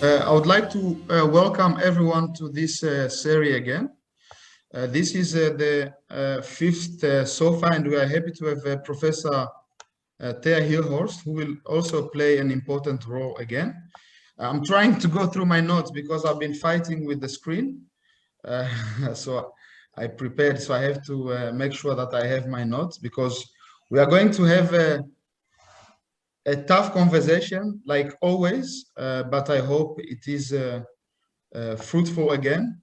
I would like to welcome everyone to this series again. This is the fifth so far, and we are happy to have Professor Thea Hilhorst, who will also play an important role again. I'm trying to go through my notes because I've been fighting with the screen. So I prepared, so I have to make sure that I have my notes because we are going to have a tough conversation like always, but I hope it is fruitful again.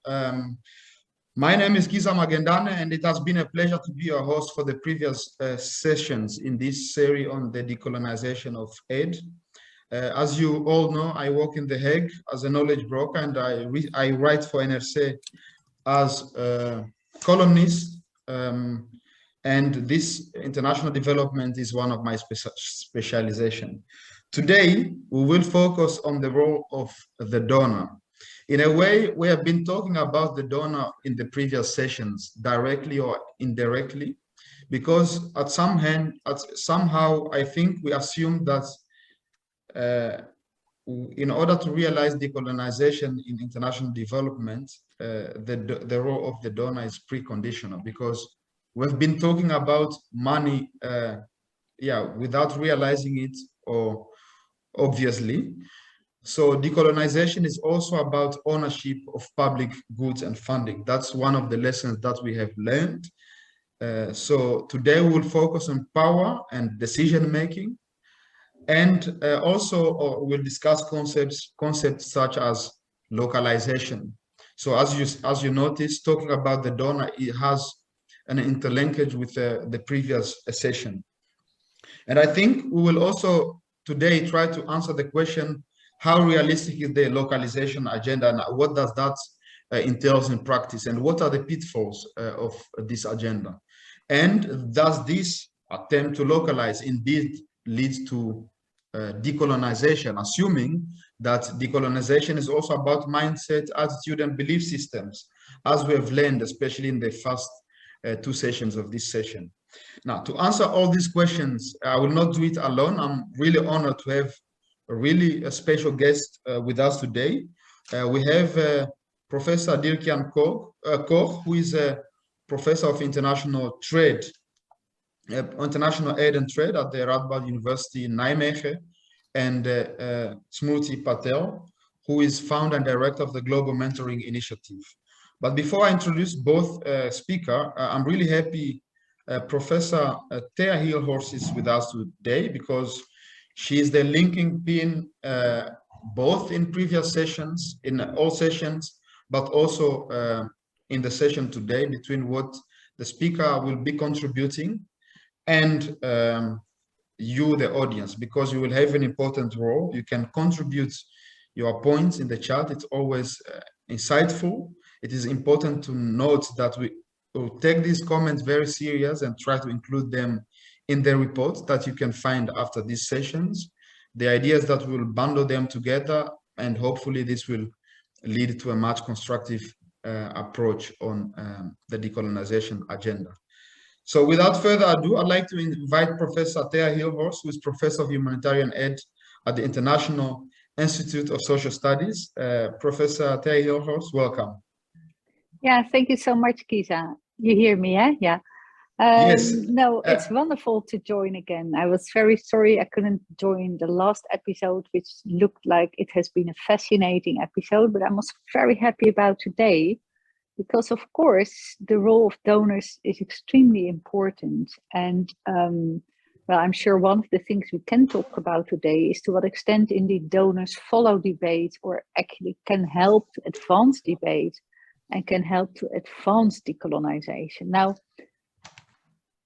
My name is Kiza Magendane, and it has been a pleasure to be your host for the previous sessions in this series on the decolonization of aid. As you all know, I work in The Hague as a knowledge broker, and I write for NRC as a columnist. And this international development is one of my specialization. Today, we will focus on the role of the donor. In a way, we have been talking about the donor in the previous sessions, directly or indirectly, because somehow I think we assume that in order to realize decolonization in international development, the role of the donor is preconditional, because we've been talking about money, without realizing it, or obviously. So decolonization is also about ownership of public goods and funding. That's one of the lessons that we have learned. So today we will focus on power and decision making, and also we'll discuss concepts such as localization. So as you notice, talking about the donor, it has an interlinkage with the previous session. And I think we will also today try to answer the question, how realistic is the localization agenda, and what does that entails in practice, and what are the pitfalls of this agenda? And does this attempt to localize indeed lead to decolonization, assuming that decolonization is also about mindset, attitude, and belief systems, as we have learned, especially in the first two sessions of this session. Now, to answer all these questions, I will not do it alone. I'm really honored to have a special guest with us today. We have Professor Dirk-Jan Koch, who is a professor of international trade, international aid and trade at the Radboud University Nijmegen, and Smruti Patel, who is founder and director of the Global Mentoring Initiative. But before I introduce both speakers, I'm really happy Professor Thea Hilhorst is with us today, because she is the linking pin both in previous sessions, in all sessions, but also in the session today, between what the speaker will be contributing and you, the audience, because you will have an important role. You can contribute your points in the chat. It's always insightful. It is important to note that we will take these comments very serious and try to include them in the report that you can find after these sessions. The idea is that we'll bundle them together, and hopefully this will lead to a much constructive approach on the decolonization agenda. So without further ado, I'd like to invite Professor Thea Hilhorst, who is Professor of Humanitarian Aid at the International Institute of Social Studies. Professor Thea Hilhorst, welcome. Yeah, thank you so much, Kiza. You hear me, eh? Yeah. Yes. No, it's wonderful to join again. I was very sorry I couldn't join the last episode, which looked like it has been a fascinating episode, but I'm also very happy about today, because of course the role of donors is extremely important. And well, I'm sure one of the things we can talk about today is to what extent indeed donors follow debate, or actually can help to advance debate and can help to advance decolonization. Now,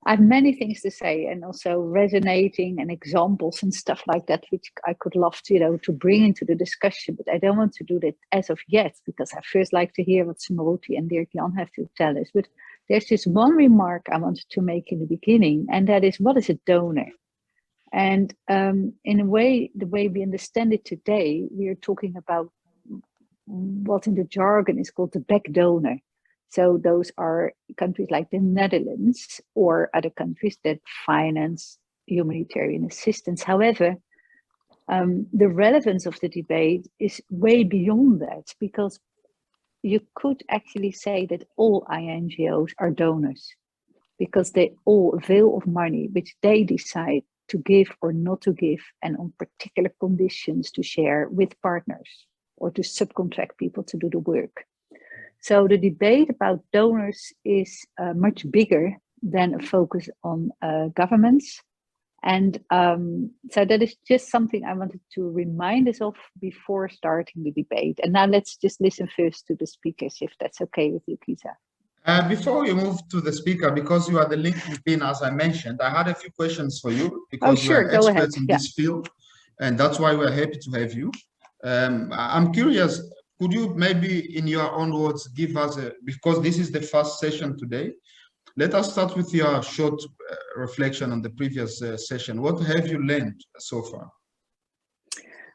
I have many things to say, and also resonating and examples and stuff like that, which I could love to, to bring into the discussion, but I don't want to do that as of yet, because I first like to hear what Smruti and Dirk-Jan have to tell us. But there's this one remark I wanted to make in the beginning, and that is, what is a donor? And in a way, the way we understand it today, we are talking about what in the jargon is called the back donor. So those are countries like the Netherlands or other countries that finance humanitarian assistance. However, The relevance of the debate is way beyond that, because you could actually say that all INGOs are donors, because they all avail of money which they decide to give or not to give, and on particular conditions to share with partners or to subcontract people to do the work. So the debate about donors is much bigger than a focus on governments. And so that is just something I wanted to remind us of before starting the debate. And now let's just listen first to the speakers, if that's okay with you, Kiza. Before you move to the speaker, because you are the linking pin, as I mentioned, I had a few questions for you, because you are experts in this field, and that's why we're happy to have you. I'm curious, could you maybe in your own words give us because this is the first session today, let us start with your short reflection on the previous session. What have you learned so far?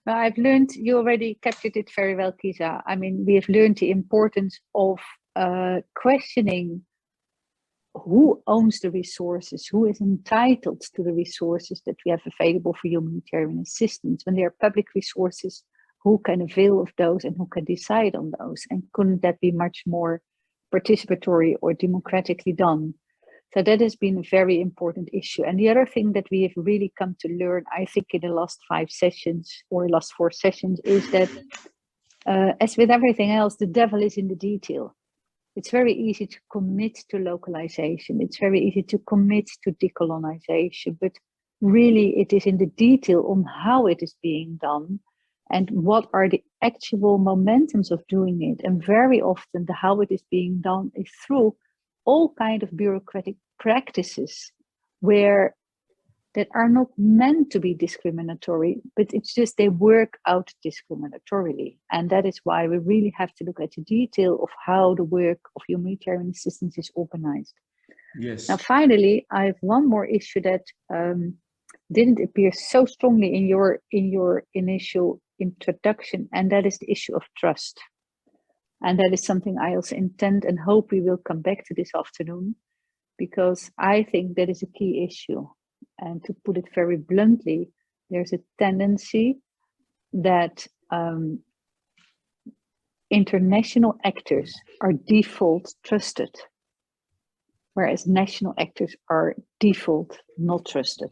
Well, I've learned, you already captured it very well, Kiza. I mean, we have learned the importance of questioning who owns the resources, who is entitled to the resources that we have available for humanitarian assistance. When they are public resources, who can avail of those and who can decide on those? And couldn't that be much more participatory or democratically done? So that has been a very important issue. And the other thing that we have really come to learn, I think, in the last 5 sessions or last 4 sessions, is that as with everything else, the devil is in the detail. It's very easy to commit to localization. It's very easy to commit to decolonization, but really it is in the detail on how it is being done and what are the actual momentums of doing it. And very often the how it is being done is through all kind of bureaucratic practices that are not meant to be discriminatory, but it's just they work out discriminatorily. And that is why we really have to look at the detail of how the work of humanitarian assistance is organized. Yes. Now, finally, I have one more issue that didn't appear so strongly in your initial introduction, and that is the issue of trust. And that is something I also intend and hope we will come back to this afternoon, because I think that is a key issue. And to put it very bluntly, there's a tendency that international actors are default trusted, whereas national actors are default not trusted.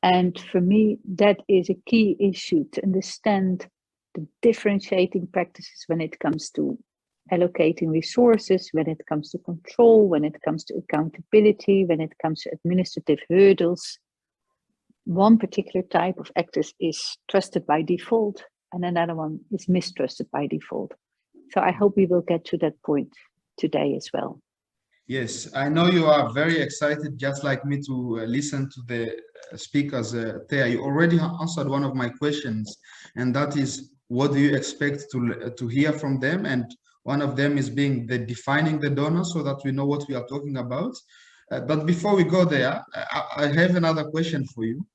And for me, that is a key issue to understand the differentiating practices when it comes to allocating resources, when it comes to control, when it comes to accountability, when it comes to administrative hurdles. One particular type of actors is trusted by default, and another one is mistrusted by default. So I hope we will get to that point today as well. Yes, I know you are very excited, just like me, to listen to the speakers. Thea, you already answered one of my questions, and that is, what do you expect to hear from them? And one of them is being the defining the donor, so that we know what we are talking about. But before we go there, I have another question for you.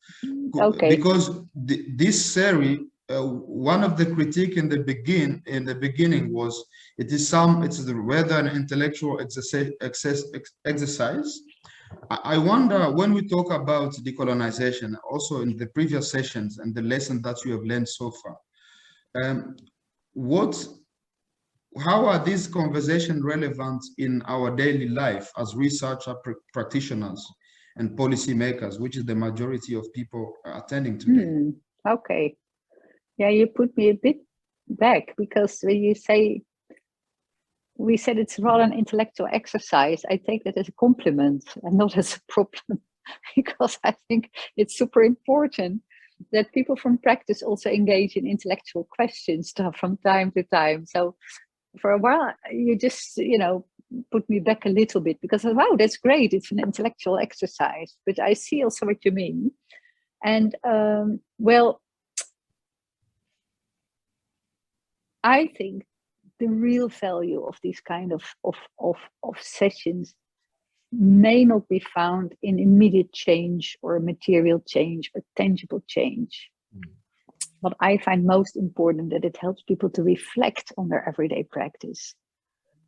Okay. Because this series, one of the critique in the beginning was it's rather an intellectual exercise. I wonder, when we talk about decolonization, also in the previous sessions and the lesson that you have learned so far, how are these conversations relevant in our daily life as researcher practitioners and policymakers, which is the majority of people attending today? Okay. Yeah, you put me a bit back, because when you say, we said it's rather an intellectual exercise, I take that as a compliment and not as a problem, because I think it's super important that people from practice also engage in intellectual questions from time to time. So for a while, you just, put me back a little bit, because wow, that's great, it's an intellectual exercise, but I see also what you mean. And well, I think the real value of these kind of sessions may not be found in immediate change or material change or tangible change. What I find most important, that it helps people to reflect on their everyday practice.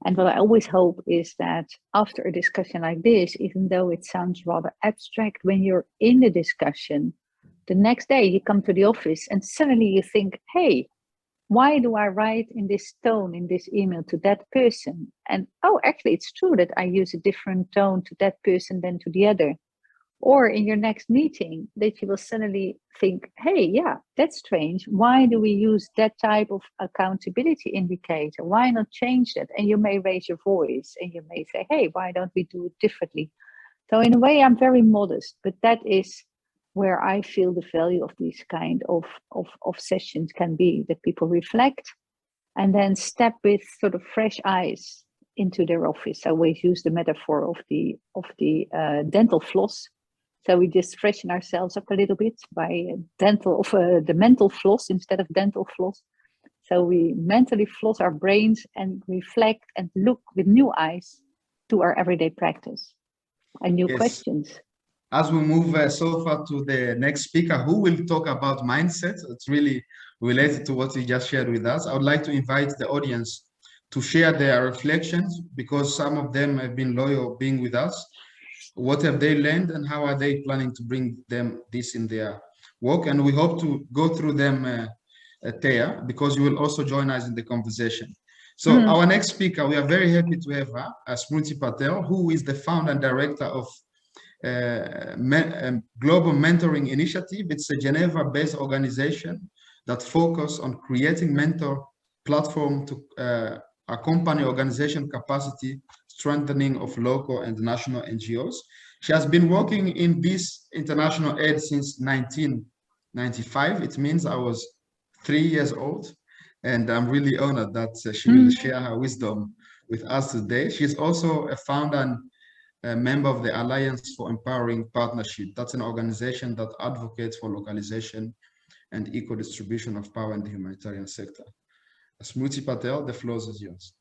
And what I always hope is that after a discussion like this, even though it sounds rather abstract, when you're in the discussion, The next day you come to the office and suddenly you think, hey, why do I write in this tone in this email to that person? And oh, actually, it's true that I use a different tone to that person than to the other. Or in your next meeting, that you will suddenly think, hey, yeah, that's strange. Why do we use that type of accountability indicator? Why not change that? And you may raise your voice and you may say, hey, why don't we do it differently? So in a way, I'm very modest, but that is where I feel the value of these kind of sessions can be, that people reflect and then step with sort of fresh eyes into their office. I always use the metaphor of the dental floss. So we just freshen ourselves up a little bit by the mental floss instead of dental floss. So we mentally floss our brains and reflect and look with new eyes to our everyday practice and new questions. As we move so far to the next speaker, who will talk about mindset, it's really related to what you just shared with us. I would like to invite the audience to share their reflections, because some of them have been loyal being with us. What have they learned and how are they planning to bring this in their work? And we hope to go through them, Thea, because you will also join us in the conversation. So our next speaker, we are very happy to have her, Smruti Patel, who is the founder and director of Global Mentoring Initiative. It's a Geneva-based organization that focuses on creating mentor platform to accompany organization capacity strengthening of local and national NGOs. She has been working in this international aid since 1995. It means I was 3 years old, and I'm really honored that she will share her wisdom with us today. She's also a founder and a member of the Alliance for Empowering Partnership. That's an organization that advocates for localization and equal distribution of power in the humanitarian sector. Smruti Patel, the floor is yours.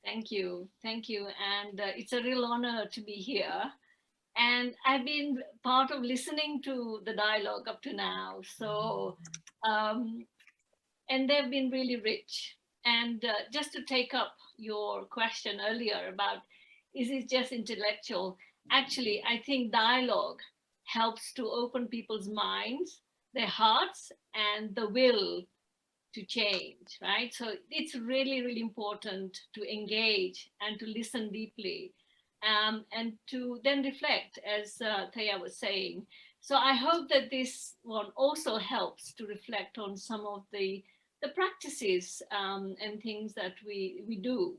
Thank you. Thank you. And it's a real honor to be here. And I've been part of listening to the dialogue up to now. So, and they've been really rich. And just to take up your question earlier about, is it just intellectual? Actually, I think dialogue helps to open people's minds, their hearts, and the will to change, right? So it's really, really important to engage and to listen deeply, and to then reflect, as Thea was saying. So I hope that this one also helps to reflect on some of the practices and things that we do.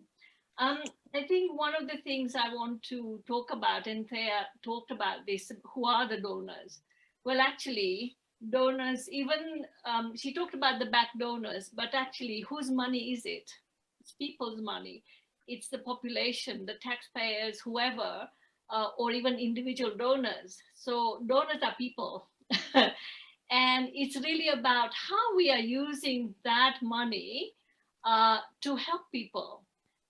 I think one of the things I want to talk about, and Thea talked about this, who are the donors? Well, actually, donors, even she talked about the back donors, but actually whose money is it? It's people's money. It's the population, the taxpayers, whoever, or even individual donors. So donors are people. And it's really about how we are using that money to help people.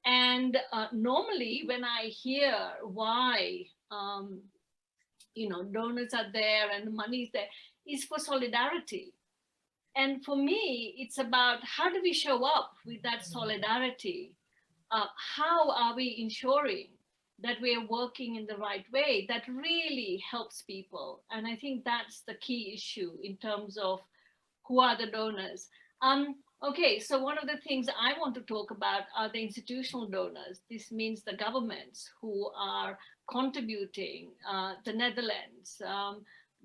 And normally when I hear why donors are there and the money is there, is for solidarity. And for me, it's about how do we show up with that solidarity? How are we ensuring that we are working in the right way that really helps people? And I think that's the key issue in terms of who are the donors. Okay, so one of the things I want to talk about are the institutional donors. This means the governments who are contributing, the Netherlands,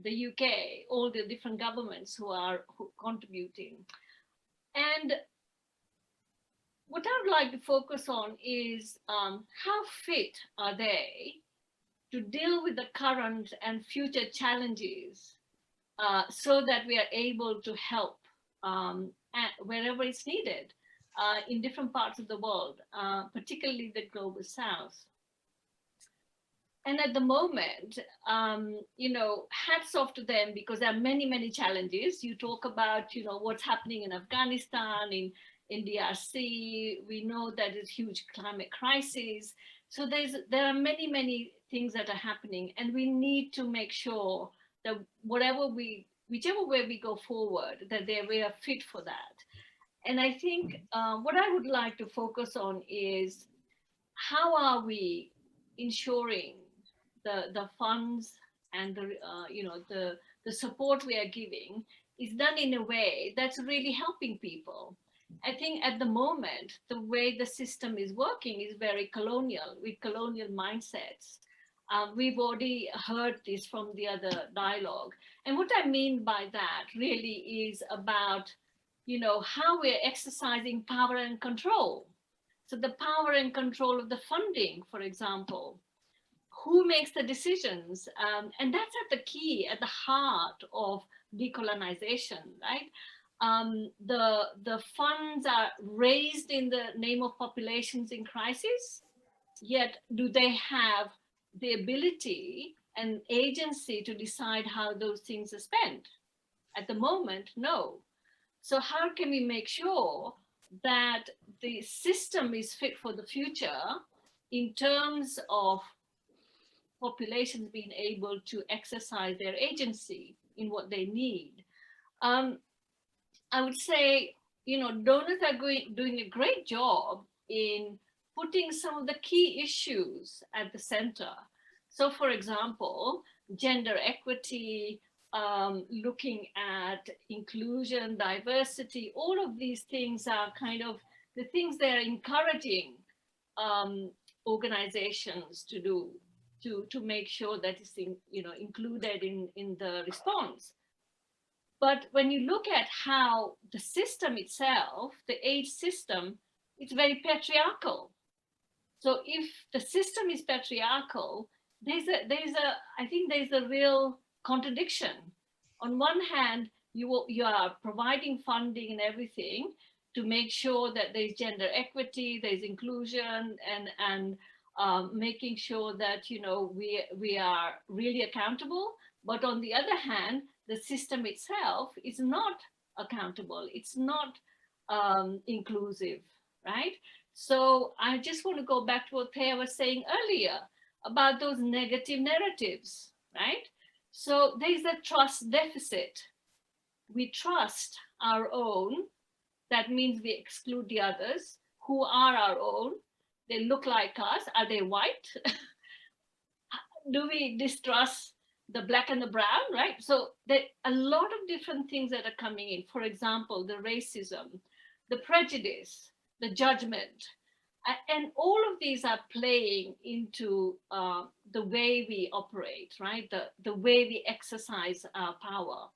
the UK, all the different governments who are contributing. And what I would like to focus on is how fit are they to deal with the current and future challenges so that we are able to help wherever it's needed in different parts of the world, particularly the global south. And at the moment, hats off to them, because there are many, many challenges. You talk about, what's happening in Afghanistan, in DRC. We know that there's huge climate crisis. So there are many, many things that are happening, and we need to make sure that whichever way we go forward, that we are fit for that. And I think what I would like to focus on is how are we ensuring the funds and the the support we are giving is done in a way that's really helping people. I think at the moment, the way the system is working is very colonial, with colonial mindsets. We've already heard this from the other dialogue. And what I mean by that really is about, you know, how we're exercising power and control. So the power and control of the funding, for example, who makes the decisions? And that's at the key, at the heart of decolonization, right? The funds are raised in the name of populations in crisis, yet do they have the ability and agency to decide how those things are spent? At the moment, no. So how can we make sure that the system is fit for the future in terms of populations being able to exercise their agency in what they need? I would say, you know, donors are doing a great job in putting some of the key issues at the center. So for example, gender equity, looking at inclusion, diversity, all of these things are kind of the things they're encouraging organizations to do to make sure that it's included in the response. But when you look at how the system itself, the aid system, it's very patriarchal. So if the system is patriarchal, I think there's a real contradiction. On one hand, you are providing funding and everything to make sure that there's gender equity, there's inclusion, and making sure that, you know, we are really accountable. But on the other hand, the system itself is not accountable. It's not inclusive, right? So I just want to go back to what Thea was saying earlier about those negative narratives, right? So there's a trust deficit. We trust our own. That means we exclude the others who are our own. They look like us. Are they white? Do we distrust the black and the brown, right? So there are a lot of different things that are coming in. For example, the racism, the prejudice, the judgment, and all of these are playing into the way we operate, right? The way we exercise our power.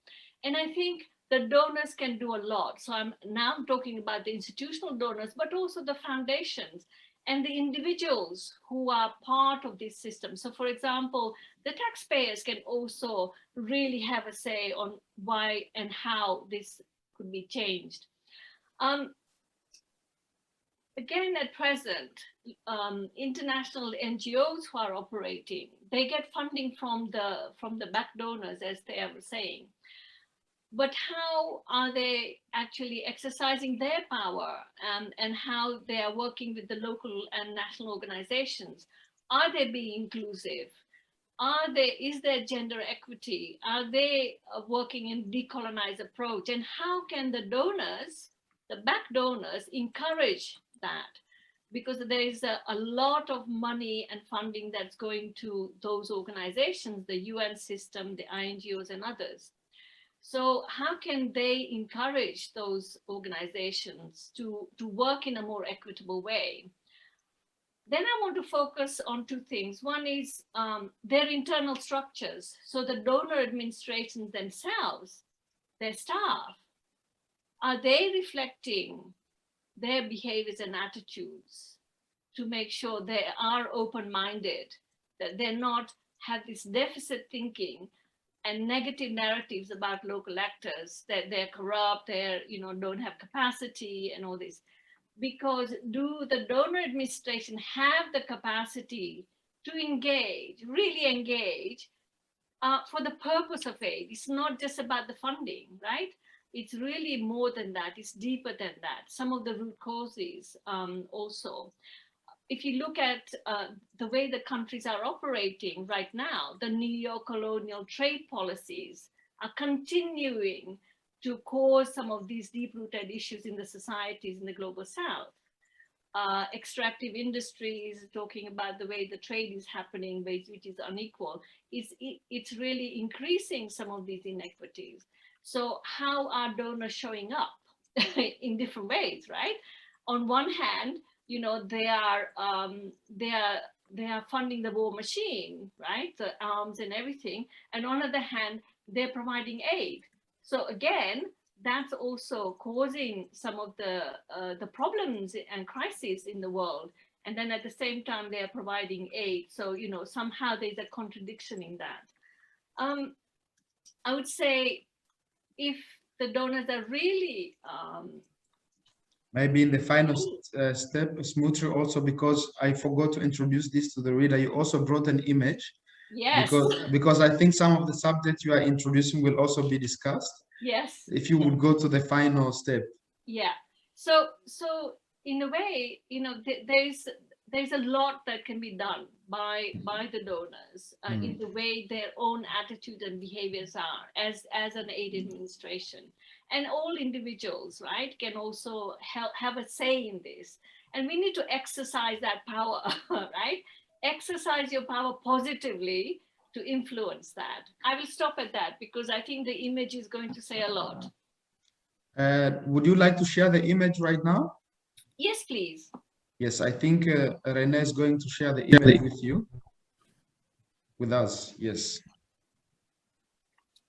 And I think the donors can do a lot. So I'm now talking about the institutional donors, but also the foundations and the individuals who are part of this system. So for example, the taxpayers can also really have a say on why and how this could be changed. Again, at present, international NGOs who are operating, they get funding from the back donors, as they were saying. But how are they actually exercising their power, and how they are working with the local and national organizations? Are they being inclusive? Is there gender equity? Are they working in decolonized approach? And how can the donors, the back donors, encourage that? Because there is a lot of money and funding that's going to those organizations, the UN system, the INGOs and others. So how can they encourage those organizations to work in a more equitable way? Then I want to focus on two things. One is their internal structures. So the donor administrations themselves, their staff, are they reflecting their behaviors and attitudes to make sure they are open-minded, that they're not have this deficit thinking and negative narratives about local actors, that they're corrupt, they're, don't have capacity and all this. Because do the donor administration have the capacity to engage, really engage for the purpose of aid? It's not just about the funding, right? It's really more than that. It's deeper than that. Some of the root causes also. If you look at the way the countries are operating right now, the neo-colonial trade policies are continuing to cause some of these deep-rooted issues in the societies in the global south. extractive industries, talking about the way the trade is happening, which is unequal, it's really increasing some of these inequities. So how are donors showing up in different ways, right? On one hand, you know, they are funding the war machine, right? The arms and everything. And on the other hand, they're providing aid. So again, that's also causing some of the problems and crises in the world. And then at the same time, they are providing aid. So, you know, somehow there's a contradiction in that. I would say if the donors are really maybe in the final step, Smruti, also because I forgot to introduce this to the reader, you also brought an image. Yes. Because I think some of the subjects you are introducing will also be discussed. Yes. If you would go to the final step. Yeah. So in a way, you know, there's a lot that can be done by the donors in the way their own attitude and behaviors are as an aid administration. And all individuals, right, can also have a say in this. And we need to exercise that power, right? Exercise your power positively to influence that. I will stop at that because I think the image is going to say a lot. Would you like to share the image right now? Yes, please. Yes, I think René is going to share the image with you. With us, yes.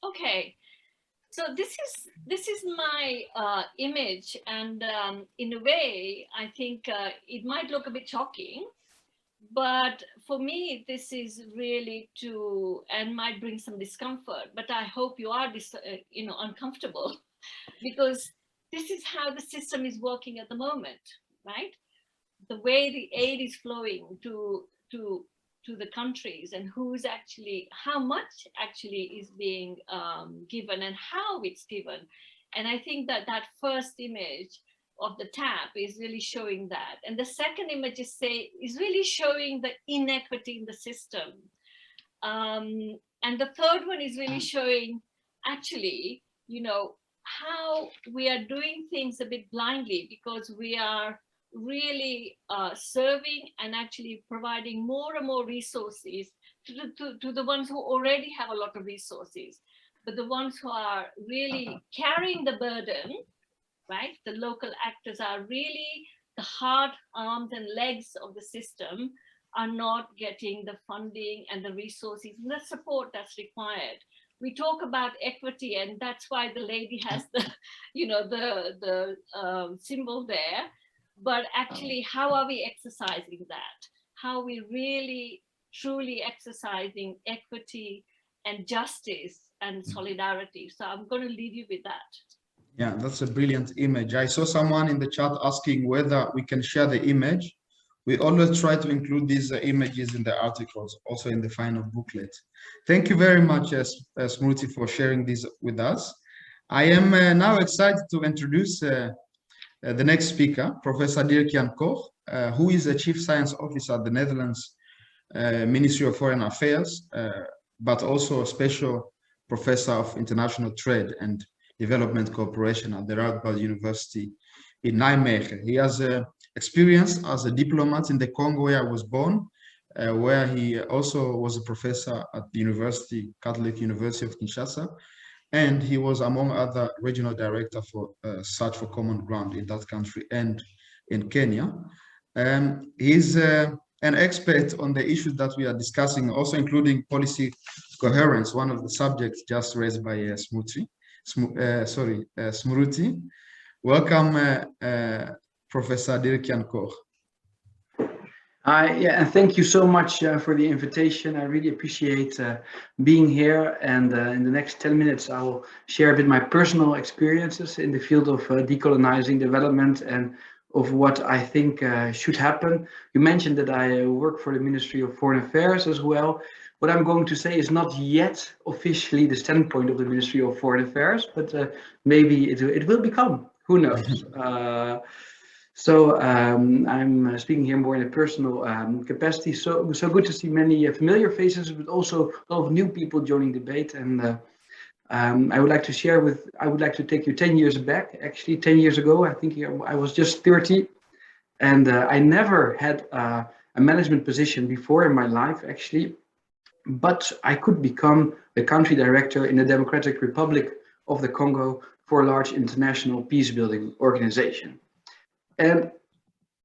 Okay. So this is my image, and in a way, I think it might look a bit shocking, but for me, this is really and might bring some discomfort. But I hope you are, you know, uncomfortable, because this is how the system is working at the moment, right? The way the aid is flowing to the countries, and how much actually is being given and how it's given. And I think that first image of the tap is really showing that. And the second image is really showing the inequity in the system. And the third one is really showing actually, you know, how we are doing things a bit blindly because we are really serving and actually providing more and more resources to the ones who already have a lot of resources. But the ones who are really carrying the burden, right? The local actors are really the heart, arms, and legs of the system, are not getting the funding and the resources and the support that's required. We talk about equity, and that's why the lady has the, you know, the symbol there. But actually, how are we exercising that? How are we really, truly exercising equity and justice and solidarity? So I'm going to leave you with that. Yeah, that's a brilliant image. I saw someone in the chat asking whether we can share the image. We always try to include these images in the articles, also in the final booklet. Thank you very much, Smruti, for sharing this with us. I am now excited to introduce the next speaker, Professor Dirk-Jan Koch, who is a Chief Science Officer at the Netherlands Ministry of Foreign Affairs, but also a Special Professor of International Trade and Development Cooperation at the Radboud University in Nijmegen. He has experience as a diplomat in the Congo, where I was born, where he also was a professor at the Catholic University of Kinshasa, and he was, among other, regional director for Search for Common Ground in that country and in Kenya. He's an expert on the issues that we are discussing, also including policy coherence, one of the subjects just raised by Smruti. Welcome, Professor Dirk-Jan Koch. Yeah, and thank you so much for the invitation. I really appreciate being here. And in the next 10 minutes, I will share a bit my personal experiences in the field of decolonizing development and of what I think should happen. You mentioned that I work for the Ministry of Foreign Affairs as well. What I'm going to say is not yet officially the standpoint of the Ministry of Foreign Affairs, but maybe it will become. Who knows? So I'm speaking here more in a personal capacity. So good to see many familiar faces, but also a lot of new people joining the debate. And I would like to take you 10 years back. Actually, 10 years ago, I think I was just 30. And I never had a management position before in my life, actually, but I could become the country director in the Democratic Republic of the Congo for a large international peace building organization. And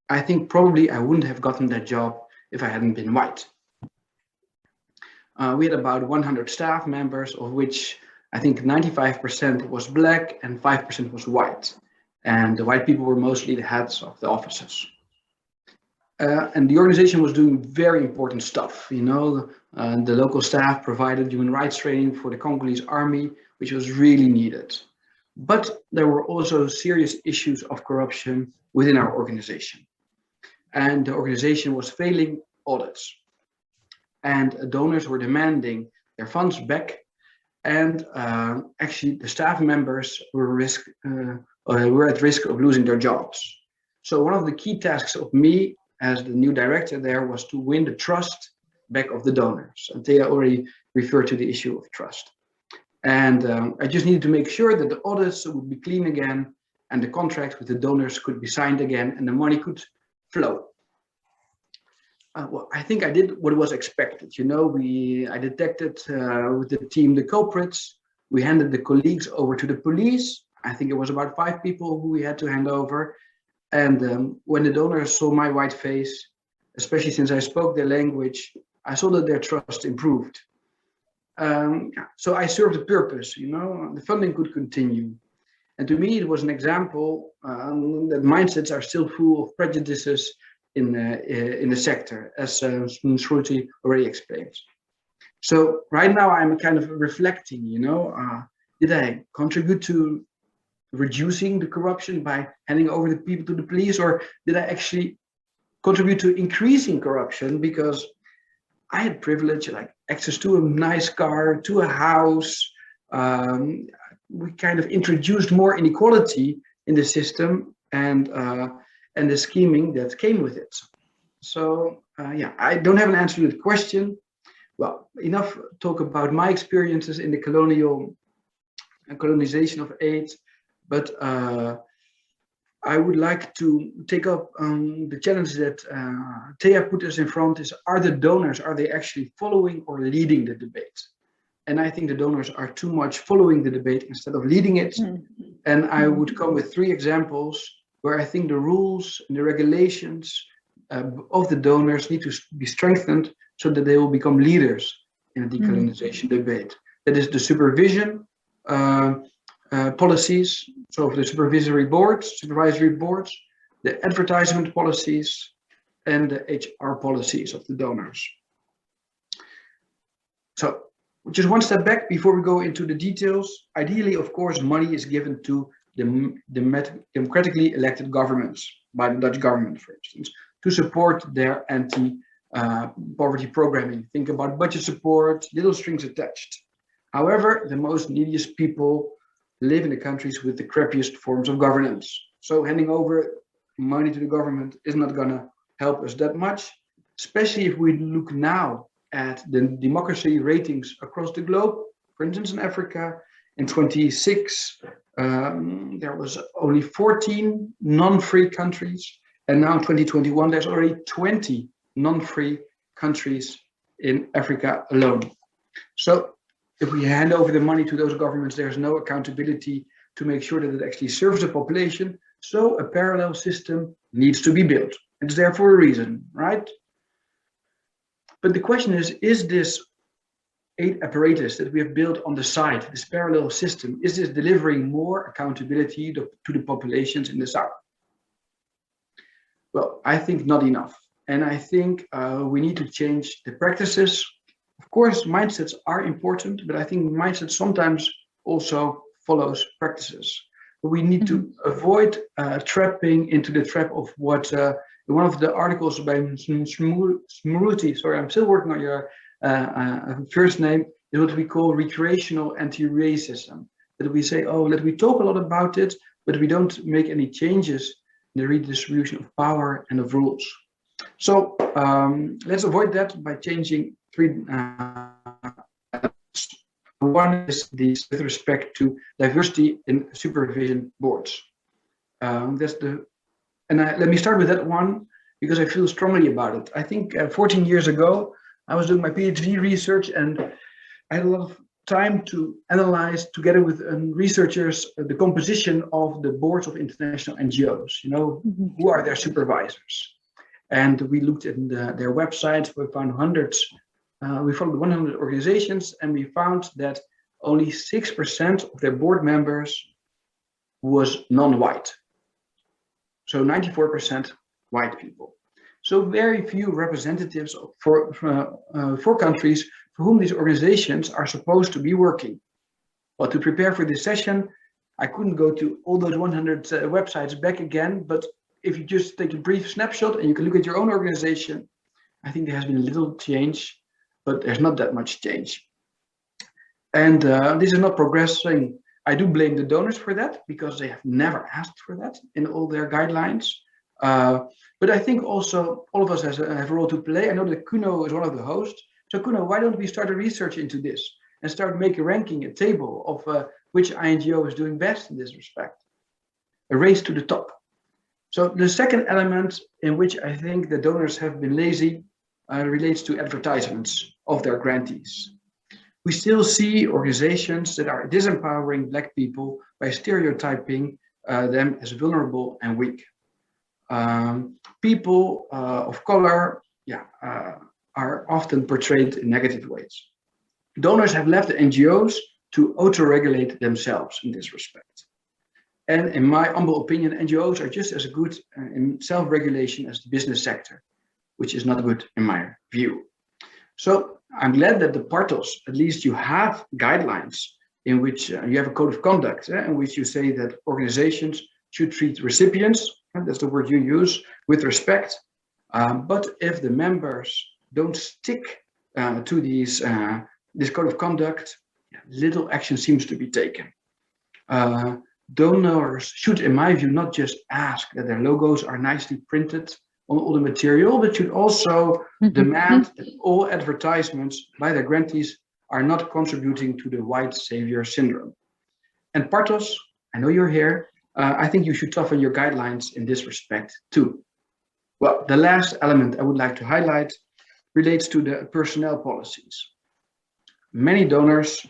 I think probably I wouldn't have gotten that job if I hadn't been white. We had about 100 staff members, of which I think 95% was black and 5% was white. And the white people were mostly the heads of the offices. And the organization was doing very important stuff. You know, the local staff provided human rights training for the Congolese army, which was really needed. But there were also serious issues of corruption within our organization. And the organization was failing audits. And donors were demanding their funds back. And actually, the staff members were at risk of losing their jobs. So one of the key tasks of me as the new director there was to win the trust back of the donors. And Thea already referred to the issue of trust. And I just needed to make sure that the audits would be clean again and the contracts with the donors could be signed again and the money could flow. Well, I think I did what was expected. You know, I detected with the team the culprits. We handed the colleagues over to the police. I think it was about 5 people who we had to hand over. And when the donors saw my white face, especially since I spoke their language, I saw that their trust improved. So I served a purpose, you know, the funding could continue. And to me, it was an example that mindsets are still full of prejudices in the sector, as Smruti already explained. So right now I'm kind of reflecting, you know, did I contribute to reducing the corruption by handing over the people to the police, or did I actually contribute to increasing corruption because I had privilege, like access to a nice car, to a house. We kind of introduced more inequality in the system and the scheming that came with it. So yeah, I don't have an answer to the question. Well, enough talk about my experiences in the colonization of aid, but I would like to take up the challenge that Thea put us in front is, are the donors, are they actually following or leading the debate? And I think the donors are too much following the debate instead of leading it. Mm-hmm. And I would come with 3 examples where I think the rules and the regulations of the donors need to be strengthened so that they will become leaders in the decolonization debate. That is the supervision policies, so the supervisory boards, the advertisement policies, and the HR policies of the donors. So just one step back before we go into the details. Ideally, of course, money is given to the democratically elected governments by the Dutch government, for instance, to support their anti-poverty programming. Think about budget support, little strings attached. However, the most neediest people live in the countries with the crappiest forms of governance. So handing over money to the government is not going to help us that much, especially if we look now at the democracy ratings across the globe. For instance, in Africa, in 2006, there was only 14 non-free countries. And now in 2021, there's already 20 non-free countries in Africa alone. So if we hand over the money to those governments, there's no accountability to make sure that it actually serves the population. So a parallel system needs to be built. It's there for a reason, right? But the question is this aid apparatus that we have built on the side, this parallel system, is this delivering more accountability to the populations in the South? Well, I think not enough. And I think we need to change the practices. Of course, mindsets are important, but I think mindset sometimes also follows practices. We need to avoid trapping into the trap of what one of the articles by Smruti, sorry, I'm still working on your first name, is what we call recreational anti-racism. That we say, oh, we talk a lot about it, but we don't make any changes in the redistribution of power and of rules. So let's avoid that by changing 3 One is this with respect to diversity in supervision boards. And And let me start with that one, because I feel strongly about it. I think 14 years ago, I was doing my PhD research, and I had a lot of time to analyze together with researchers the composition of the boards of international NGOs. You know, who are their supervisors? And we looked at their websites. We found hundreds. We followed 100 organizations, and we found that only 6% of their board members was non-white. So 94% white people. So very few representatives for countries for whom these organizations are supposed to be working. Well, to prepare for this session, I couldn't go to all those 100 websites back again, but if you just take a brief snapshot and you can look at your own organization, I think there has been a little change, but there's not that much change. And this is not progressing. I do blame the donors for that, because they have never asked for that in all their guidelines. But I think also all of us have a role to play. I know that KUNO is one of the hosts. So KUNO, why don't we start a research into this and start making a ranking, a table of which INGO is doing best in this respect? A race to the top. So the second element in which I think the donors have been lazy relates to advertisements of their grantees. We still see organizations that are disempowering Black people by stereotyping them as vulnerable and weak. People of color are often portrayed in negative ways. Donors have left the NGOs to auto-regulate themselves in this respect. And in my humble opinion, NGOs are just as good in self-regulation as the business sector, which is not good in my view. So I'm glad that the Partos, at least you have guidelines in which you have a code of conduct, in which you say that organizations should treat recipients, that's the word you use, with respect. But if the members don't stick to this code of conduct, little action seems to be taken. Donors should, in my view, not just ask that their logos are nicely printed on all the material, but should also demand that all advertisements by their grantees are not contributing to the white savior syndrome. And Partos, I know you're here. I think you should toughen your guidelines in this respect too. Well, the last element I would like to highlight relates to the personnel policies. Many donors,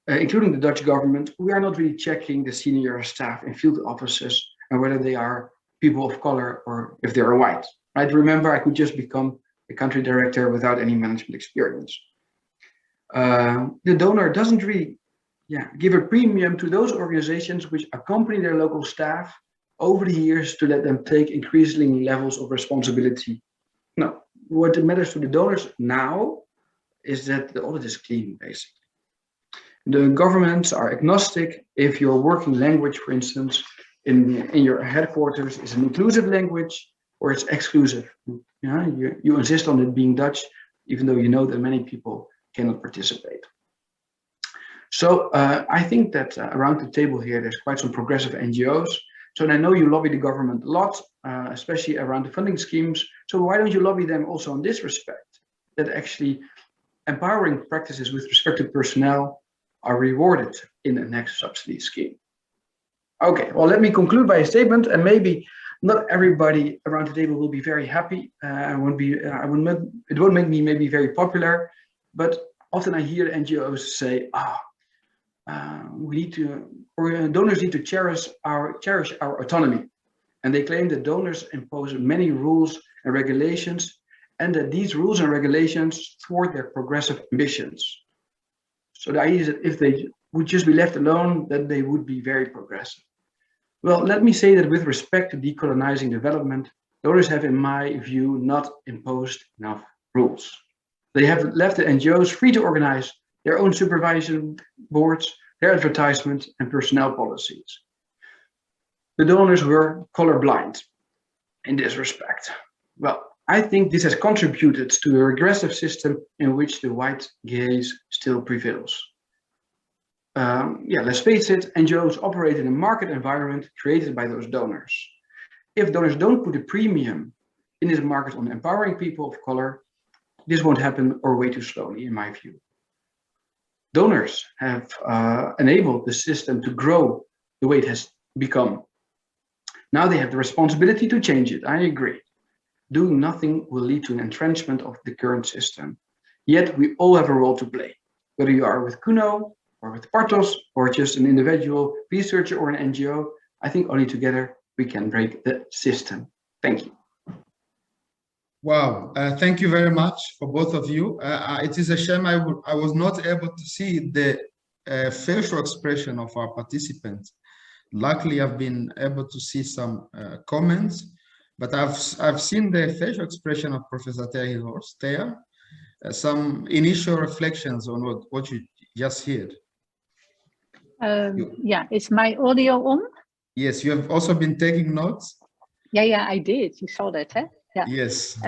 including the Dutch government, we are not really checking the senior staff in field offices and whether they are people of color or if they are white. Right? Remember, I could just become a country director without any management experience. The donor doesn't really give a premium to those organizations which accompany their local staff over the years to let them take increasing levels of responsibility. No, what matters to the donors now is that the audit is clean, basically. The governments are agnostic if your working language, for instance, in your headquarters is an inclusive language or it's exclusive. You insist on it being Dutch, even though you know that many people cannot participate. So I think that around the table here, there's quite some progressive NGOs. So and I know you lobby the government a lot, especially around the funding schemes. So why don't you lobby them also in this respect, that actually empowering practices with respect to personnel are rewarded in the next subsidy scheme? Okay, well, let me conclude by a statement, and maybe not everybody around the table will be very happy. It won't make me maybe very popular, but often I hear NGOs say, donors need to cherish our autonomy. And they claim that donors impose many rules and regulations, and that these rules and regulations thwart their progressive ambitions. So the idea is that if they would just be left alone, then they would be very progressive. Well, let me say that with respect to decolonizing development, donors have, in my view, not imposed enough rules. They have left the NGOs free to organize their own supervision boards, their advertisement and personnel policies. The donors were colorblind in this respect. Well, I think this has contributed to a regressive system in which the white gaze still prevails. Let's face it, NGOs operate in a market environment created by those donors. If donors don't put a premium in this market on empowering people of color, this won't happen, or way too slowly, in my view. Donors have enabled the system to grow the way it has become. Now they have the responsibility to change it. I agree. Doing nothing will lead to an entrenchment of the current system. Yet we all have a role to play, whether you are with KUNO or with Partos or just an individual researcher or an NGO. I think only together we can break the system. Thank you. Wow, thank you very much for both of you. It is a shame I was not able to see the facial expression of our participants. Luckily, I've been able to see some comments, but I've seen the facial expression of Professor Terhorst there. Some initial reflections on what you just heard. Yeah, is my audio on? Yes, you have also been taking notes. Yeah, I did. You saw that, huh? Yeah. Yes.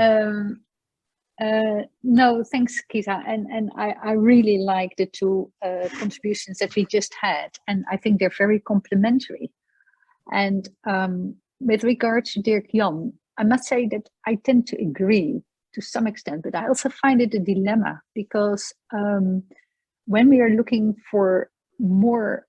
No, thanks, Kiza. And I really like the two contributions that we just had, and I think they're very complementary. And with regards to Dirk-Jan, I must say that I tend to agree to some extent, but I also find it a dilemma because when we are looking for more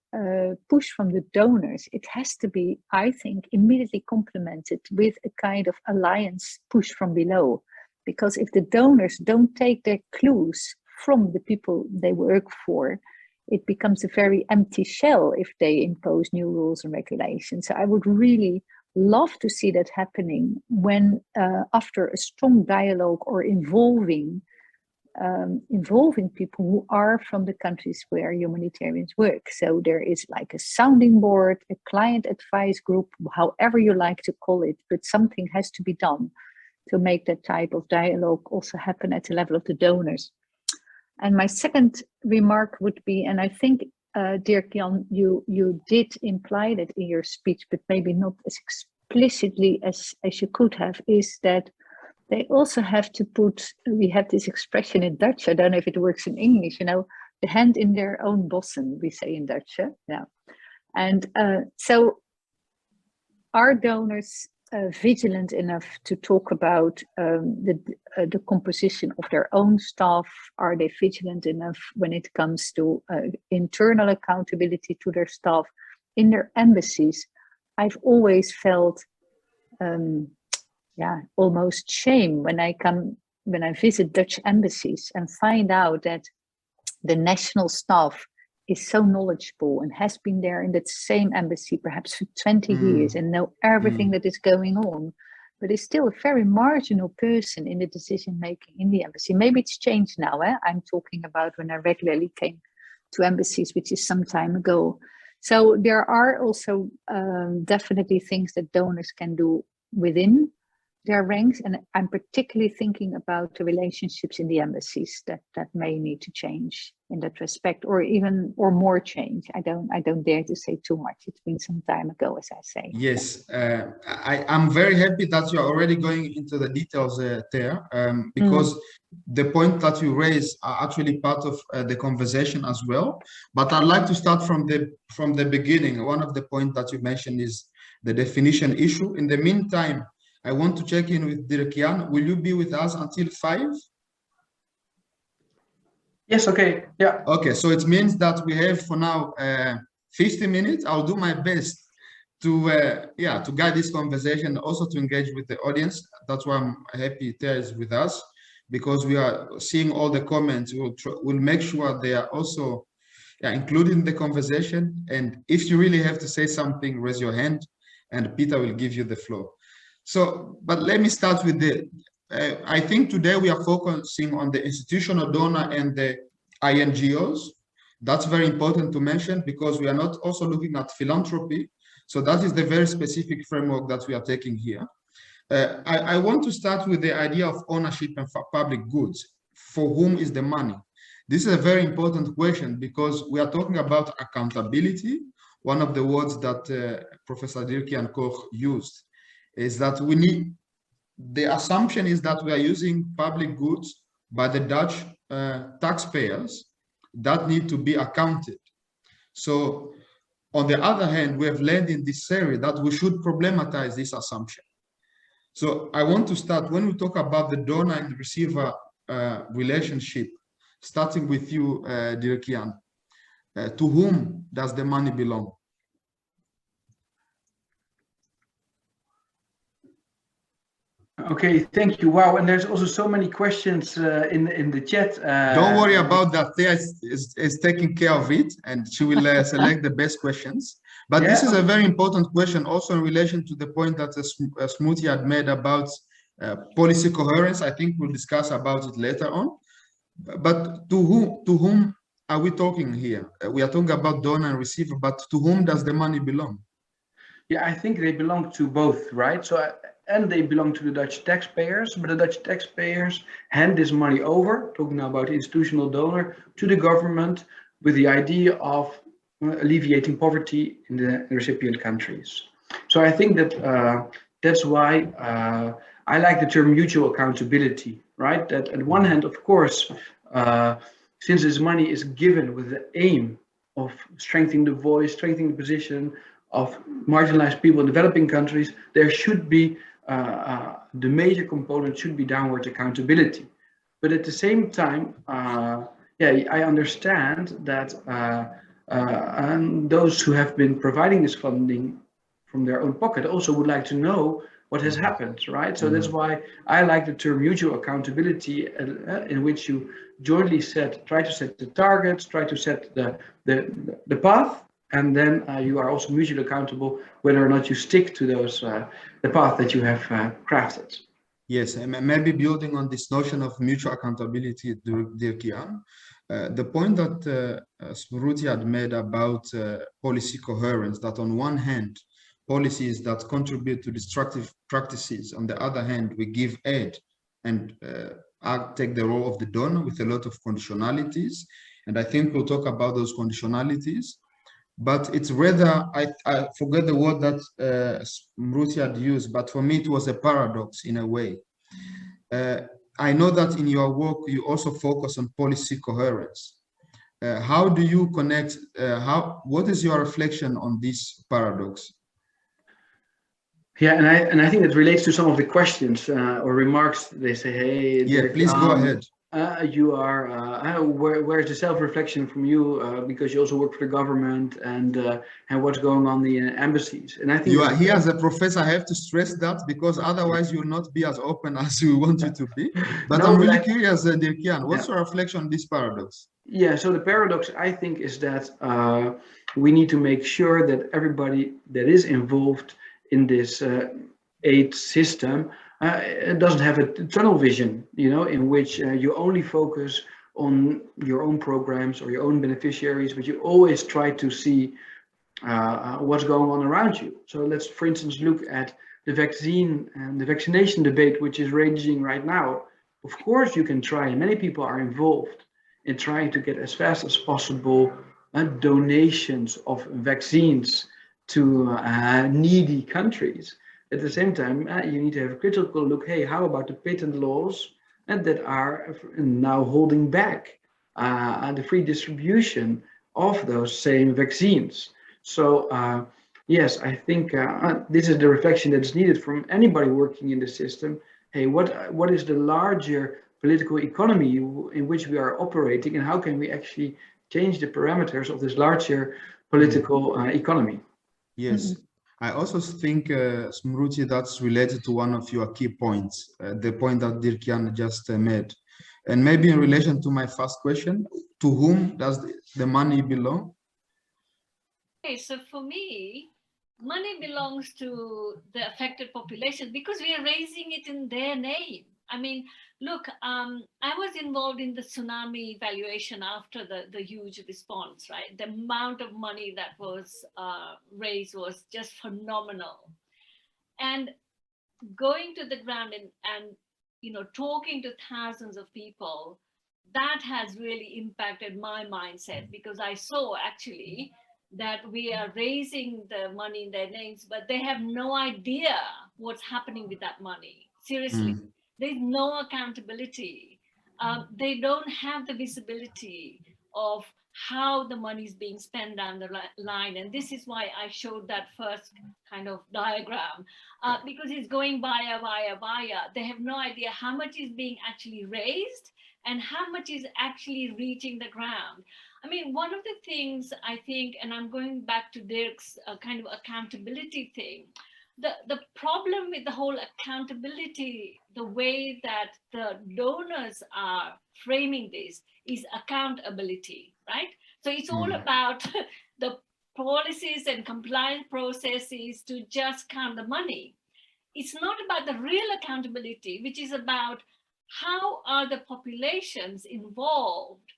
push from the donors, it has to be, I think, immediately complemented with a kind of alliance push from below. Because if the donors don't take their clues from the people they work for, it becomes a very empty shell if they impose new rules and regulations. So I would really love to see that happening when after a strong dialogue or involving people who are from the countries where humanitarians work. So there is like a sounding board, a client advice group, however you like to call it, but something has to be done to make that type of dialogue also happen at the level of the donors. And my second remark would be, and I think Dirk-Jan, you did imply that in your speech, but maybe not as explicitly as you could have, is that they also have to put, we have this expression in Dutch, I don't know if it works in English, you know, the hand in their own bossen, we say in Dutch, yeah. And so are donors vigilant enough to talk about the composition of their own staff? Are they vigilant enough when it comes to internal accountability to their staff in their embassies? I've always felt almost shame when I visit Dutch embassies and find out that the national staff is so knowledgeable and has been there in that same embassy perhaps for 20 years and know everything that is going on, but is still a very marginal person in the decision making in the embassy. Maybe it's changed now. I'm talking about when I regularly came to embassies, which is some time ago. So there are also definitely things that donors can do within their ranks, and I'm particularly thinking about the relationships in the embassies that may need to change in that respect, or more change. I don't dare to say too much. It's been some time ago, as I say. Yes, I'm very happy that you're already going into the details there, because the point that you raise are actually part of the conversation as well. But I'd like to start from the beginning. One of the points that you mentioned is the definition issue. In the meantime, I want to check in with Dirk-Jan. Will you be with us until 5? Yes, okay, yeah. Okay, so it means that we have for now 50 minutes. I'll do my best to guide this conversation, also to engage with the audience. That's why I'm happy Ter is with us, because we are seeing all the comments. We'll make sure they are also included in the conversation. And if you really have to say something, raise your hand and Peter will give you the floor. So, but let me start with I think today we are focusing on the institutional donor and the INGOs. That's very important to mention because we are not also looking at philanthropy. So that is the very specific framework that we are taking here. I want to start with the idea of ownership and public goods. For whom is the money? This is a very important question because we are talking about accountability. One of the words that Professor Dirk-Jan Koch used is that the assumption is that we are using public goods by the Dutch taxpayers that need to be accounted. So on the other hand, we have learned in this series that we should problematize this assumption. So I want to start, when we talk about the donor and receiver relationship, starting with you, Dirk-Jan, to whom does the money belong? Okay, thank you. Wow, and there's also so many questions in the chat. Don't worry about that. Thea is taking care of it, and she will select the best questions. But this is a very important question also in relation to the point that Smruti had made about policy coherence. I think we'll discuss about it later on. But to whom are we talking here? We are talking about donor and receiver, but to whom does the money belong? Yeah, I think they belong to both, right? So, and they belong to the Dutch taxpayers, but the Dutch taxpayers hand this money over, talking now about institutional donor, to the government with the idea of alleviating poverty in the recipient countries. So I think that that's why I like the term mutual accountability, right? That at one hand, of course, since this money is given with the aim of strengthening the voice, strengthening the position of marginalized people in developing countries, there should be the major component should be downward accountability. But at the same time, yeah, I understand that and those who have been providing this funding from their own pocket also would like to know what has happened, right? So that's why I like the term mutual accountability, in which you jointly try to set the targets, try to set the path, and then you are also mutually accountable whether or not you stick to those the path that you have crafted. Yes, and maybe building on this notion of mutual accountability, Dirk-Jan, the point that Smruti had made about policy coherence, that on one hand, policies that contribute to destructive practices, on the other hand, we give aid and take the role of the donor with a lot of conditionalities. And I think we'll talk about those conditionalities. But it's rather, I forget the word that Smruti had used, but for me it was a paradox in a way. I know that in your work you also focus on policy coherence. How do you connect, what is your reflection on this paradox? Yeah, and I think it relates to some of the questions or remarks. They say, hey, yeah, please go ahead. You are where's the self-reflection from you because you also work for the government and what's going on in the embassies. And I think you are here as a professor. I have to stress that because otherwise you will not be as open as we want you to be. But no, I'm really curious, Dirk-Jan, what's your reflection on this paradox? Yeah, so the paradox I think is that we need to make sure that everybody that is involved in this aid system it doesn't have a tunnel vision, you know, in which you only focus on your own programs or your own beneficiaries, but you always try to see what's going on around you. So let's, for instance, look at the vaccine and the vaccination debate, which is raging right now. Of course, you can try, and many people are involved in trying to get as fast as possible donations of vaccines to needy countries. At the same time, you need to have a critical look, hey, how about the patent laws that are now holding back the free distribution of those same vaccines? So yes, I think this is the reflection that's needed from anybody working in the system. Hey, what is the larger political economy in which we are operating, and how can we actually change the parameters of this larger political economy? Yes, I also think, Smruti, that's related to one of your key points, the point that Dirk-Jan just made. And maybe in relation to my first question, to whom does the money belong? Okay, so for me, money belongs to the affected populations because we are raising it in their name. I mean, look, I was involved in the tsunami evaluation after the huge response, right? The amount of money that was raised was just phenomenal. And going to the ground and you know, talking to thousands of people, that has really impacted my mindset because I saw actually that we are raising the money in their names, but they have no idea what's happening with that money. Seriously. There's no accountability. They don't have the visibility of how the money is being spent down the line. And this is why I showed that first kind of diagram, because it's going via. They have no idea how much is being actually raised and how much is actually reaching the ground. I mean, one of the things I think, and I'm going back to Dirk's kind of accountability thing, the problem with the whole accountability, the way that the donors are framing this is accountability, right? So it's all about the policies and compliance processes to just count the money. It's not about the real accountability, which is about how are the populations involved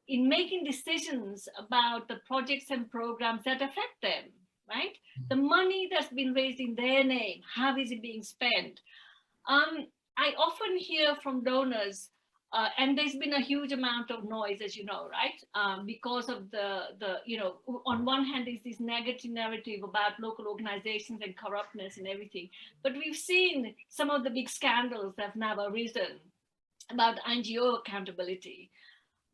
in making decisions about the projects and programs that affect them, right? The money that's been raised in their name, how is it being spent? I often hear from donors, and there's been a huge amount of noise, as you know, right? Because of the on one hand, there's this negative narrative about local organizations and corruptness and everything. But we've seen some of the big scandals that have now arisen about NGO accountability.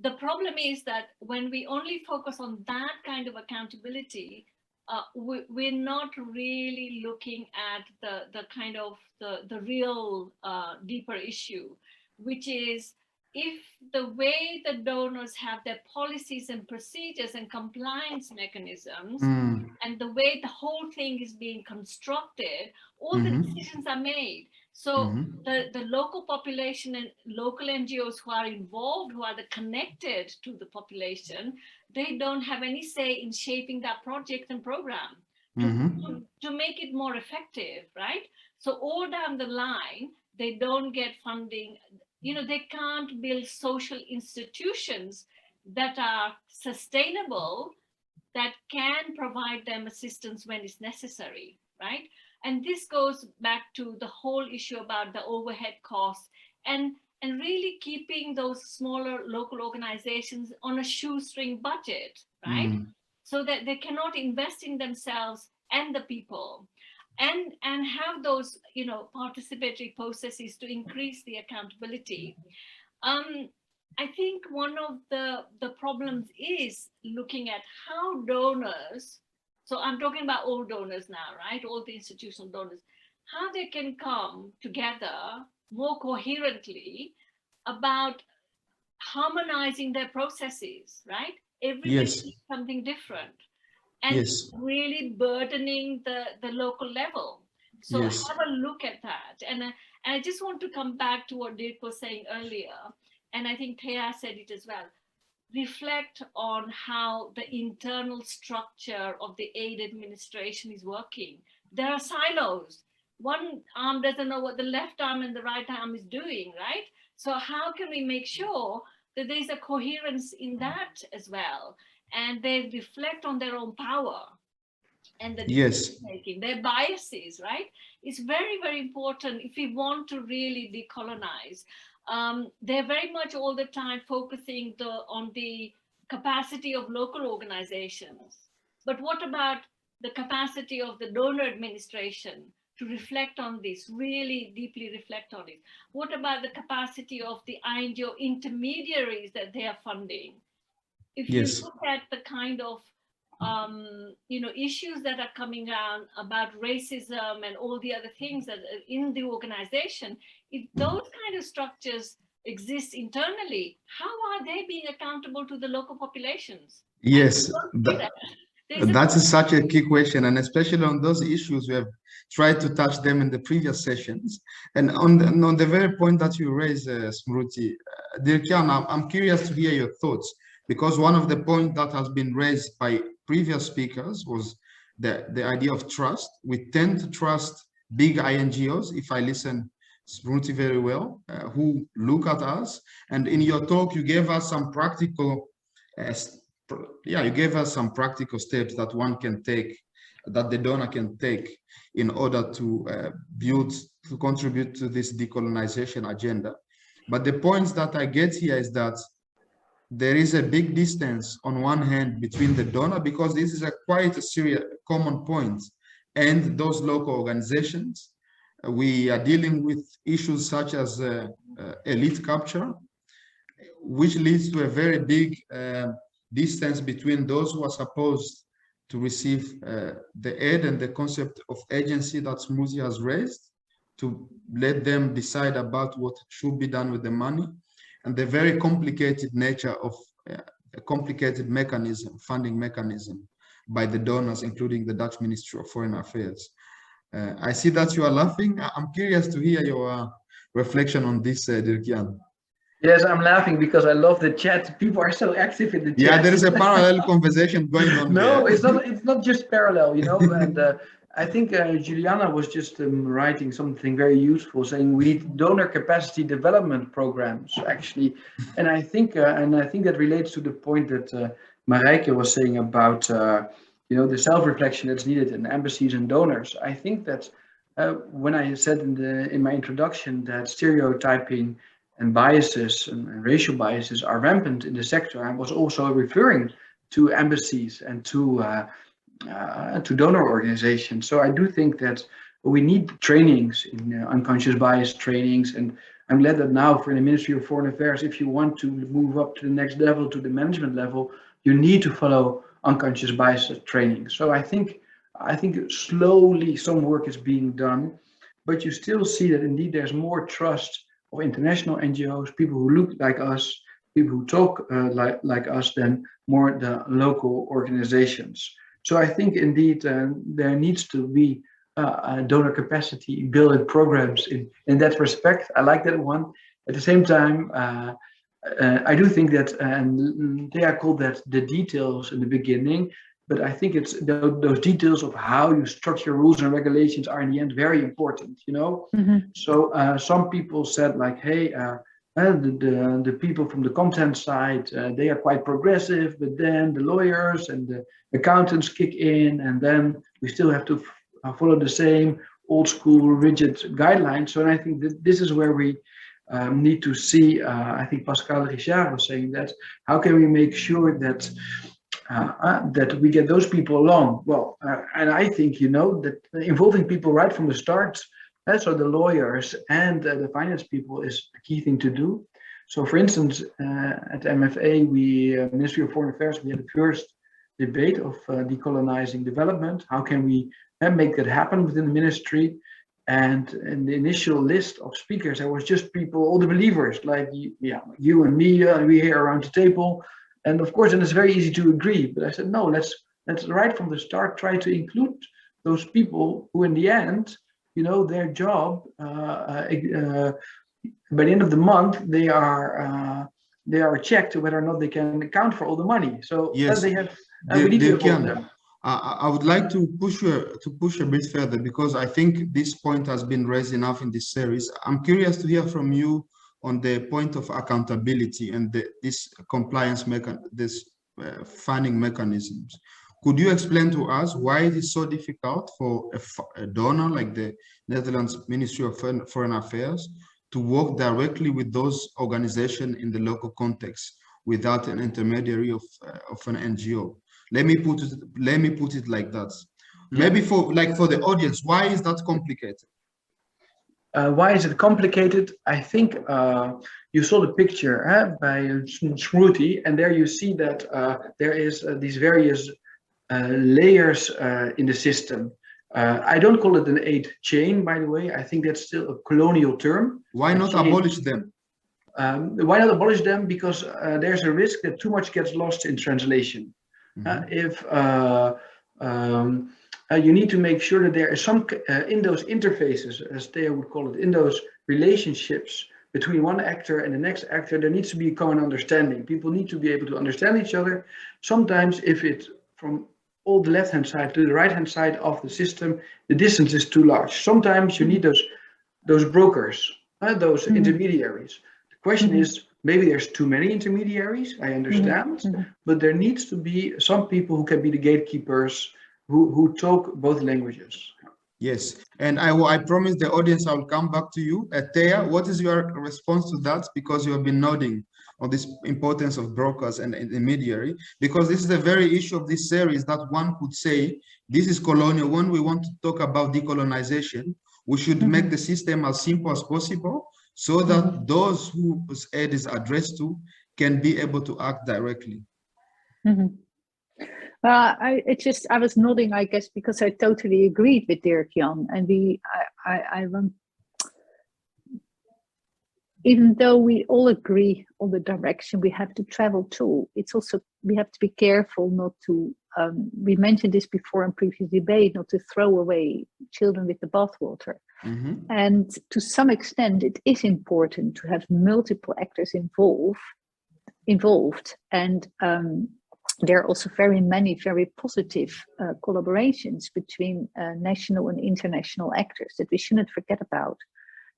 The problem is that when we only focus on that kind of accountability, we're not really looking at the kind of the real deeper issue, which is if the way the donors have their policies and procedures and compliance mechanisms and the way the whole thing is being constructed, all the decisions are made. So the local population and local NGOs who are involved, who are connected to the population, they don't have any say in shaping that project and program to make it more effective, right? So all down the line, they don't get funding. You know, they can't build social institutions that are sustainable, that can provide them assistance when it's necessary, right? And this goes back to the whole issue about the overhead costs and really keeping those smaller local organizations on a shoestring budget, right? So that they cannot invest in themselves and the people and have those, you know, participatory processes to increase the accountability. I think one of the problems is looking at how donors, so I'm talking about all donors now, right? All the institutional donors, how they can come together more coherently about harmonizing their processes, right? Everybody needs something different and really burdening the local level. So have a look at that. And I just want to come back to what Dirk was saying earlier. And I think Thea said it as well. Reflect on how the internal structure of the aid administration is working. There are silos. One arm doesn't know what the left arm and the right arm is doing, right? So how can we make sure that there's a coherence in that as well? And they reflect on their own power and the decision making, their biases, right? It's very, very important if we want to really decolonize. They're very much all the time focusing on the capacity of local organizations. But what about the capacity of the donor administration to reflect on this, really deeply reflect on it? What about the capacity of the NGO intermediaries that they are funding? If you look at the kind of issues that are coming down about racism and all the other things that are in the organization, if those kind of structures exist internally, how are they being accountable to the local populations? Yes, that is such a key question, and especially on those issues, we have tried to touch them in the previous sessions. And on the very point that you raised, Smruti, Dirk-Jan, I'm curious to hear your thoughts, because one of the points that has been raised by previous speakers was the idea of trust. We tend to trust big INGOs, if I listen Smruti very well, who look at us. And in your talk, you gave us some practical, you gave us some practical steps that one can take, that the donor can take in order to contribute to this decolonization agenda. But the points that I get here is that there is a big distance on one hand between the donor, because this is quite a serious common point, and those local organizations. We are dealing with issues such as elite capture, which leads to a very big distance between those who are supposed to receive the aid and the concept of agency that Smruti has raised, to let them decide about what should be done with the money, and the very complicated nature of a complicated mechanism, funding mechanism by the donors, including the Dutch Ministry of Foreign Affairs. I see that you are laughing. I'm curious to hear your reflection on this, Dirk-Jan. Yes, I'm laughing because I love the chat. People are so active in the chat. Yeah, there is a parallel conversation going on No, here. it's not just parallel, you know. And I think Juliana was just writing something very useful, saying we need donor capacity development programs, actually. And I think that relates to the point that Marijke was saying about you know, the self-reflection that's needed in embassies and donors. I think that when I said in my introduction that stereotyping and biases and racial biases are rampant in the sector, I was also referring to embassies and to donor organizations. So I do think that we need trainings in unconscious bias trainings, and I'm glad that now for the Ministry of Foreign Affairs, if you want to move up to the next level, to the management level, you need to follow unconscious bias training. So I think slowly some work is being done, but you still see that indeed there's more trust of international NGOs, people who look like us, people who talk like us, than more the local organizations. So I think indeed there needs to be donor capacity building programs in that respect. I like that one. At the same time, I do think that, and Thea called that the details in the beginning, but I think it's those details of how you structure rules and regulations are in the end very important, you know. So some people said like, hey, the people from the content side, they are quite progressive, but then the lawyers and the accountants kick in, and then we still have to follow the same old school rigid guidelines. So I think that this is where we need to see, I think Pascal Richard was saying that, how can we make sure that that we get those people along? Well, and I think, you know, that involving people right from the start, so the lawyers and the finance people, is the key thing to do. So for instance, at MFA, we, Ministry of Foreign Affairs, we had the first debate of decolonizing development. How can we make that happen within the ministry? And in the initial list of speakers, there was just people, all the believers, like you and me, we here around the table. And of course, and it's very easy to agree. But I said, no, let's right from the start try to include those people who, in the end, you know, their job by the end of the month, they are checked whether or not they can account for all the money. So yes, they have. We need to involve them. I would like to push a bit further, because I think this point has been raised enough in this series. I'm curious to hear from you on the point of accountability and this compliance funding mechanisms. Could you explain to us why it is so difficult for a donor like the Netherlands Ministry of Foreign Affairs to work directly with those organizations in the local context without an intermediary of an NGO? Let me put it like that. Maybe for the audience, why is that complicated? Why is it complicated? I think you saw the picture by Smruti, and there you see that there is these various layers in the system. I don't call it an aid chain, by the way. I think that's still a colonial term. Why not abolish them? Why not abolish them? Because there's a risk that too much gets lost in translation. If you need to make sure that there is some, in those interfaces, as Thea would call it, in those relationships between one actor and the next actor, there needs to be a common understanding. People need to be able to understand each other. Sometimes if it's from all the left-hand side to the right-hand side of the system, the distance is too large. Sometimes you need those brokers, those intermediaries. The question is, maybe there's too many intermediaries, I understand, but there needs to be some people who can be the gatekeepers, who talk both languages. Yes, and I promise the audience I will come back to you. Thea, what is your response to that? Because you have been nodding on this importance of brokers and intermediary, because this is the very issue of this series, that one could say this is colonial. When we want to talk about decolonization, we should make the system as simple as possible, so that those whose aid is addressed to can be able to act directly. I was nodding, I guess, because I totally agreed with Dirk-Jan, and even though we all agree on the direction we have to travel to, it's also, we have to be careful not to we mentioned this before in previous debate, not to throw away children with the bathwater. And to some extent, it is important to have multiple actors involved. And there are also very many very positive collaborations between national and international actors that we shouldn't forget about.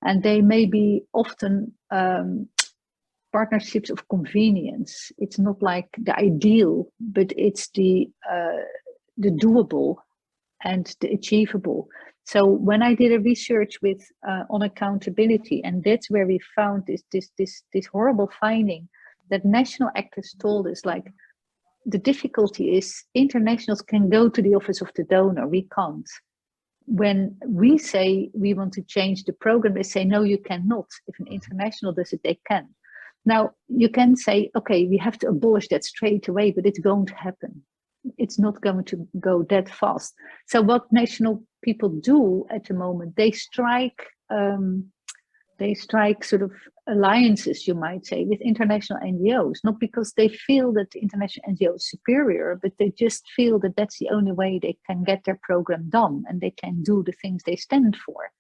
And they may be often partnerships of convenience. It's not like the ideal, but it's the doable and the achievable. So when I did a research with on accountability, and that's where we found this horrible finding that national actors told us, like, the difficulty is internationals can go to the office of the donor, we can't. When we say we want to change the program, they say, no, you cannot. If an international does it, they can. Now, you can say, okay, we have to abolish that straight away, but it won't happen. It's not going to go that fast. So what national people do at the moment, they strike sort of alliances, you might say, with international NGOs, not because they feel that the international NGO is superior, but they just feel that that's the only way they can get their program done and they can do the things they stand for.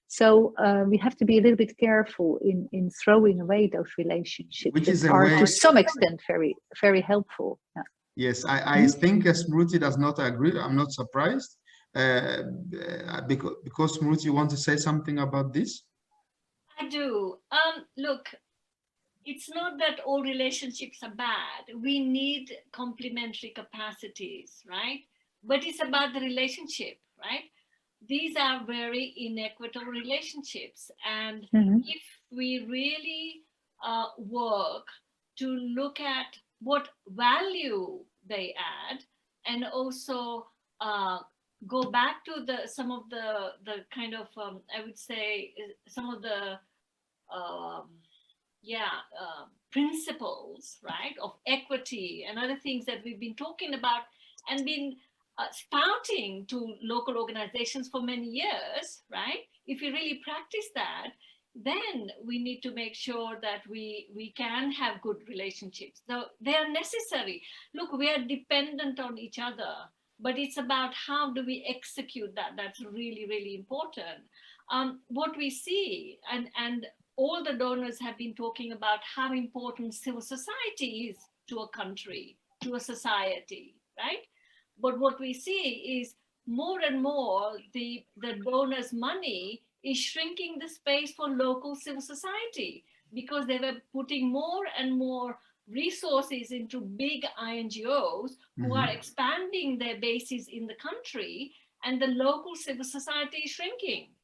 So we have to be a little bit careful in throwing away those relationships, which is are to some extent very, very helpful. Yeah. Yes, I think Smruti does not agree. I'm not surprised. Because Smruti, you want to say something about this? I do. Look, it's not that all relationships are bad. We need complementary capacities, right? But it's about the relationship, right? These are very inequitable relationships. And if we really work to look at what value they add, and also go back to some of the kind of, I would say, some of the principles, right, of equity and other things that we've been talking about and been spouting to local organizations for many years, right? If we really practice that, then we need to make sure that we can have good relationships. So they are necessary. Look, we are dependent on each other, but it's about how do we execute that. That's really, really important. What we see, and all the donors have been talking about how important civil society is to a country, to a society, right? But what we see is more and more the donors' money is shrinking the space for local civil society, because they were putting more and more resources into big INGOs who are expanding their bases in the country, and the local civil society is shrinking.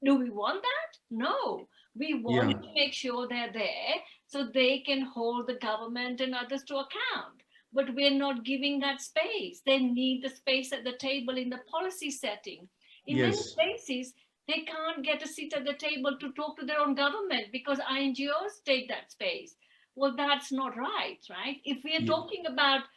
Do we want that? No. We want to make sure they're there so they can hold the government and others to account. But we're not giving that space. They need the space at the table in the policy setting. In many places, they can't get a seat at the table to talk to their own government because INGOs take that space. Well, that's not right, right? If we are talking about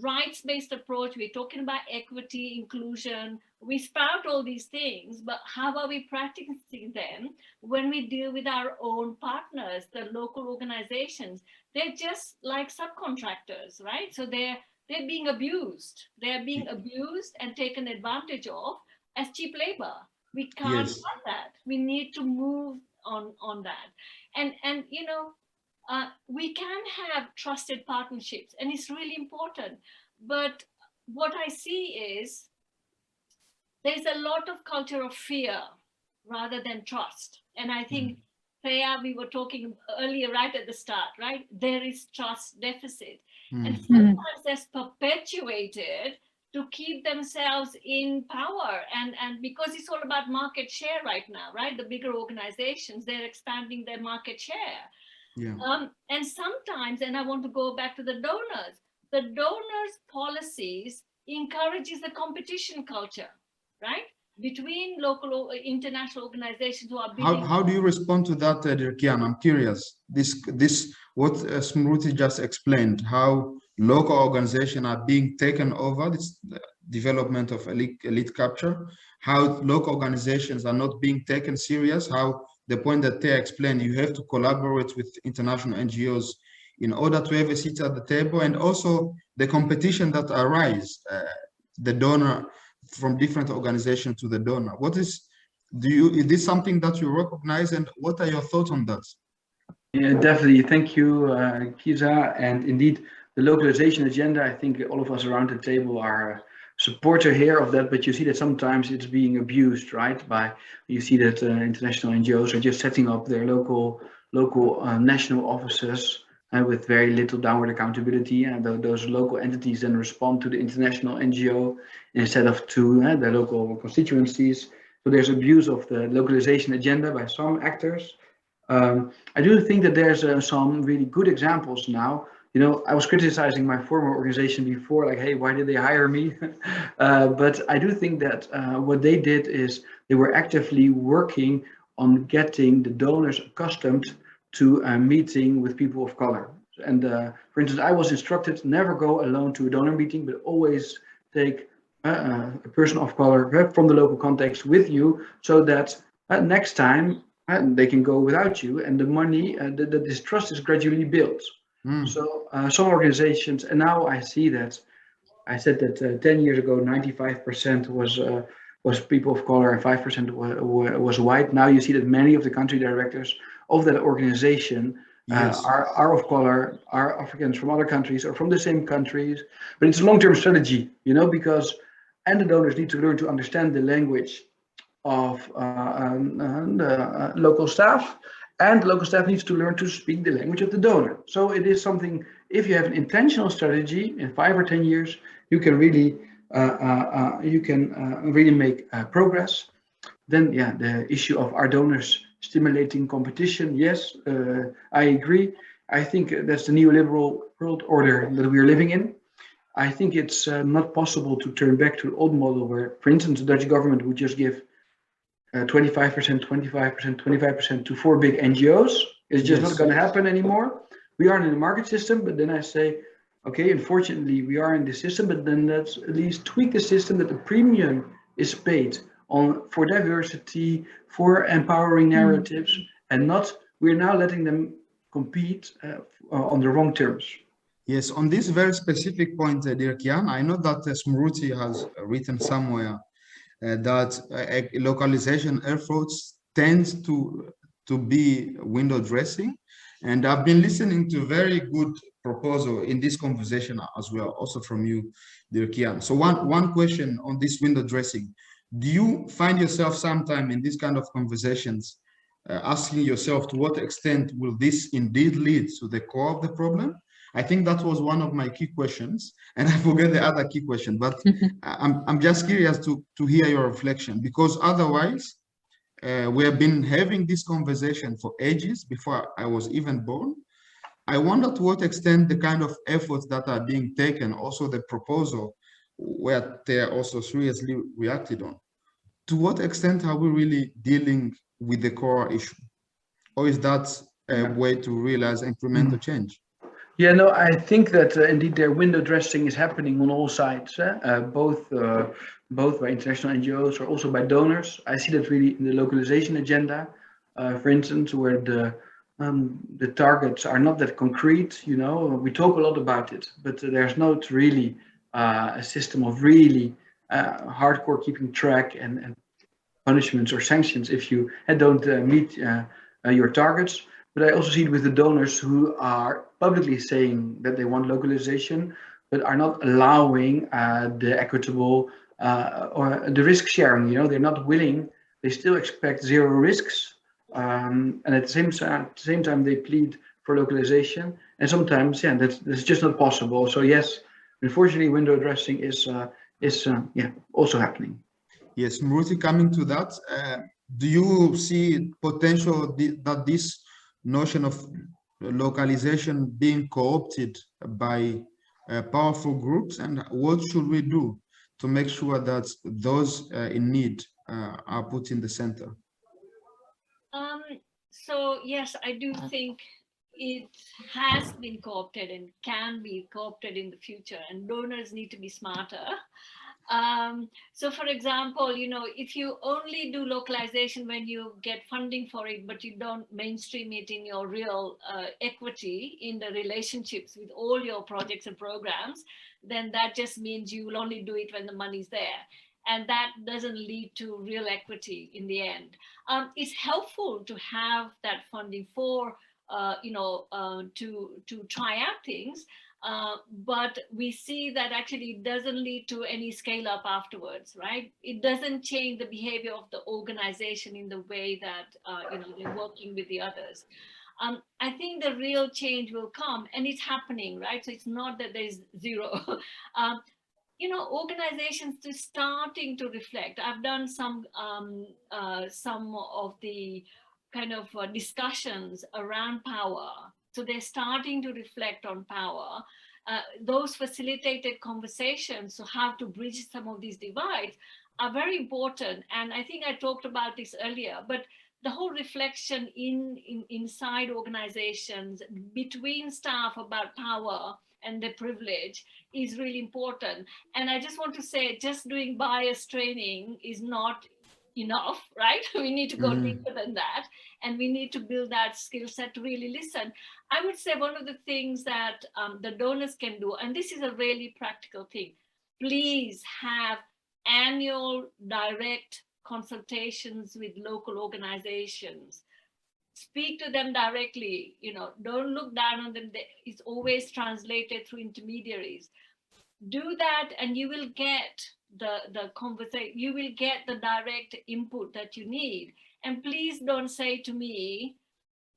rights-based approach, we're talking about equity, inclusion, we spout all these things, but how are we practicing them when we deal with our own partners, the local organizations? They're just like subcontractors, right? So they're being abused. They're being abused and taken advantage of as cheap labor. We can't have that. We need to move on that. And you know, we can have trusted partnerships, and it's really important. But what I see is there's a lot of culture of fear rather than trust. And I think, Freya, we were talking earlier right at the start, right? There is trust deficit. And sometimes that's perpetuated to keep themselves in power. And because it's all about market share right now, right? The bigger organizations, they're expanding their market share. And sometimes, and I want to go back to the donors' policies encourages the competition culture, right? Between local international organizations who are building. How do you respond to that, Dirk-Jan? I'm curious. This what Smruti just explained, how local organizations are being taken over, this development of elite capture, how local organizations are not being taken serious, how the point that they explained, you have to collaborate with international NGOs in order to have a seat at the table, and also the competition that arise, the donor from different organizations to the donor. Is this something that you recognize, and what are your thoughts on that? Yeah, definitely. Thank you, Kiza. And indeed, the localization agenda, I think all of us around the table are a supporter here of that, but you see that sometimes it's being abused, right? You see that international NGOs are just setting up their local national offices with very little downward accountability, and those local entities then respond to the international NGO instead of to the local constituencies. So there's abuse of the localization agenda by some actors. I do think that there's some really good examples now. You know, I was criticizing my former organization before, like, hey, why did they hire me? But I do think that what they did is they were actively working on getting the donors accustomed to a meeting with people of color. And for instance, I was instructed never go alone to a donor meeting, but always take a person of color from the local context with you, so that next time they can go without you, and the money, this trust is gradually built. So some organizations, and now I see that, I said that 10 years ago, 95% was people of color and 5% was white. Now you see that many of the country directors of that organization are of color, are Africans from other countries or from the same countries. But it's a long-term strategy, you know, because the donors need to learn to understand the language of the local staff, and the local staff needs to learn to speak the language of the donor. So it is something, if you have an intentional strategy in 5 or 10 years, you can really make progress. Then, yeah, the issue of our donors stimulating competition, yes, I agree. I think that's the neoliberal world order that we are living in. I think it's not possible to turn back to the old model where, for instance, the Dutch government would just give 25%, 25%, 25% to 4 big NGOs. It's just not going to happen anymore. We are in a market system, but then I say, okay, unfortunately, we are in this system, but then let's at least tweak the system that the premium is paid for diversity, for empowering narratives, and not, we're now letting them compete on the wrong terms. Yes, on this very specific point, Dirk-Jan, I know that Smruti has written somewhere that localization efforts tend to be window dressing, and I've been listening to very good proposal in this conversation as well, also from you, Dirk-Jan. So one question on this window dressing: do you find yourself sometime in this kind of conversations asking yourself to what extent will this indeed lead to the core of the problem? I think that was one of my key questions, and I forget the other key question, but I'm just curious to hear your reflection, because otherwise we have been having this conversation for ages before I was even born. I wonder to what extent the kind of efforts that are being taken, also the proposal where they are also seriously reacted on, to what extent are we really dealing with the core issue? Or is that a way to realize incremental change? Yeah, no, I think that indeed their window dressing is happening on all sides, both by international NGOs or also by donors. I see that really in the localization agenda, for instance, where the targets are not that concrete. You know, we talk a lot about it, but there's not really a system of really hardcore keeping track and punishments or sanctions if you don't meet your targets. But I also see it with the donors who are publicly saying that they want localization, but are not allowing the equitable or the risk sharing. You know, they're not willing. They still expect zero risks, and at the same time they plead for localization. And sometimes, yeah, that's just not possible. So yes, unfortunately, window dressing is also happening. Yes, Smruti, coming to that, do you see potential that this notion of localization being co-opted by powerful groups, and what should we do to make sure that those in need are put in the center? So yes, I do think it has been co-opted and can be co-opted in the future, and donors need to be smarter. So for example, you know, if you only do localization when you get funding for it, but you don't mainstream it in your real equity in the relationships with all your projects and programs, then that just means you will only do it when the money's there. And that doesn't lead to real equity in the end. It's helpful to have that funding for, to try out things. But we see that actually it doesn't lead to any scale up afterwards, right? It doesn't change the behavior of the organization in the way that they're working with the others. I think the real change will come, and it's happening, right? So it's not that there's zero. Organizations are starting to reflect. I've done some of the kind of discussions around power. So they're starting to reflect on power. Those facilitated conversations, so how to bridge some of these divides, are very important. And I think I talked about this earlier, but the whole reflection inside organizations between staff about power and the privilege is really important. And I just want to say, just doing bias training is not enough, right? We need to go deeper than that, and we need to build that skill set to really listen. I would say one of the things that the donors can do, and this is a really practical thing, please have annual direct consultations with local organizations. Speak to them directly, don't look down on them. It's always translated through intermediaries. Do that and you will get the conversation, you will get the direct input that you need. And please don't say to me,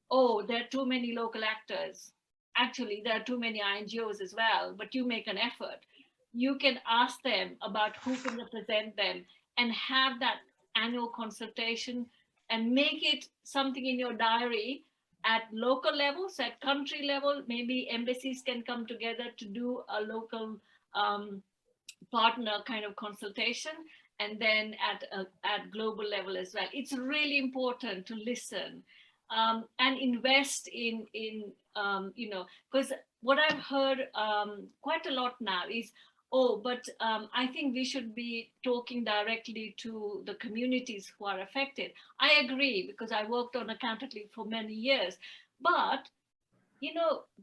oh, there are too many local actors. Actually, there are too many NGOs as well, but you make an effort. You can ask them about who can represent them and have that annual consultation and make it something in your diary at local level. So at country level, maybe embassies can come together to do a local partner kind of consultation, and then at global level as well. It's really important to listen and invest in because what I've heard quite a lot now is, but I think we should be talking directly to the communities who are affected. I agree, because I worked on accountability for many years, but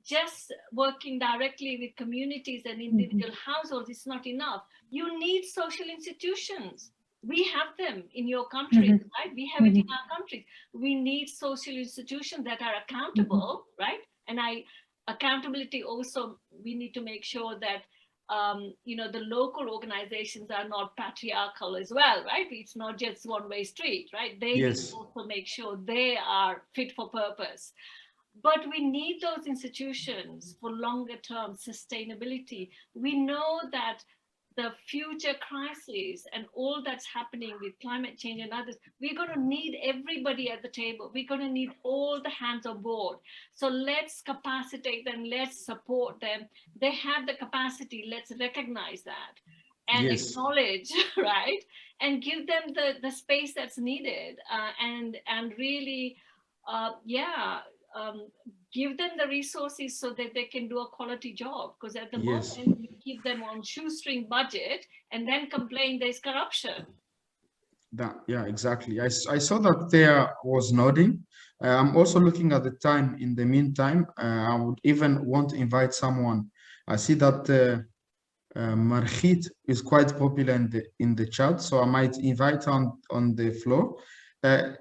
just working directly with communities and individual households is not enough. You need social institutions. We have them in your country, right? We have it in our countries. We need social institutions that are accountable, right? And accountability also, we need to make sure that the local organizations are not patriarchal as well, right? It's not just one-way street, right? They need to also make sure they are fit for purpose. But we need those institutions for longer term sustainability. We know that the future crises and all that's happening with climate change and others, we're going to need everybody at the table. We're going to need all the hands on board. So let's capacitate them, let's support them. They have the capacity, let's recognize that and acknowledge, right? And give them the space that's needed and really, give them the resources so that they can do a quality job, because at the moment we keep them on shoestring budget and then complain there's corruption. Yeah, exactly. I saw that there was nodding. I'm also looking at the time. In the meantime, I would even want to invite someone. I see that Margit is quite popular in the chat, so I might invite her on the floor.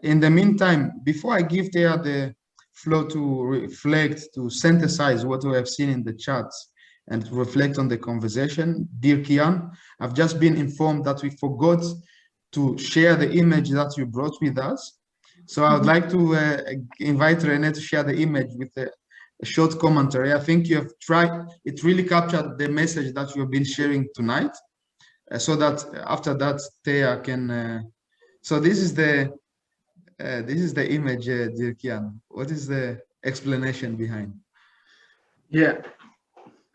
In the meantime, before I give there the flow to reflect, to synthesize what we have seen in the chats and to reflect on the conversation, Dirk-Jan, I've just been informed that we forgot to share the image that you brought with us. So I would like to invite René to share the image with a short commentary. I think you have tried, it really captured the message that you have been sharing tonight, so that after that, Thea can, so this is the image, Dirk-Jan. What is the explanation behind? Yeah,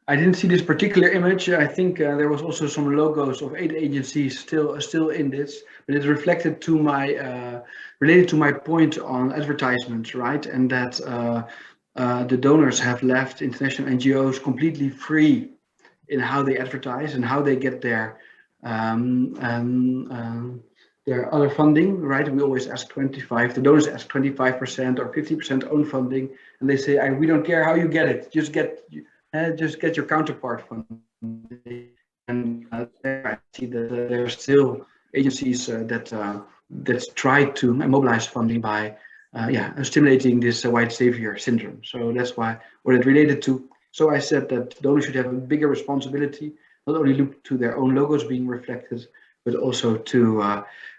I didn't see this particular image. I think there was also some logos of 8 agencies still in this, but it reflected to my related to my point on advertisements, right? And that the donors have left international NGOs completely free in how they advertise and how they get their There are other funding, right? We always ask 25, the donors ask 25% or 50% own funding, and they say, we don't care how you get it, just get your counterpart funding. And there I see that there are still agencies that try to mobilize funding by stimulating this white savior syndrome. So that's why what it related to. So I said that donors should have a bigger responsibility, not only look to their own logos being reflected, but also to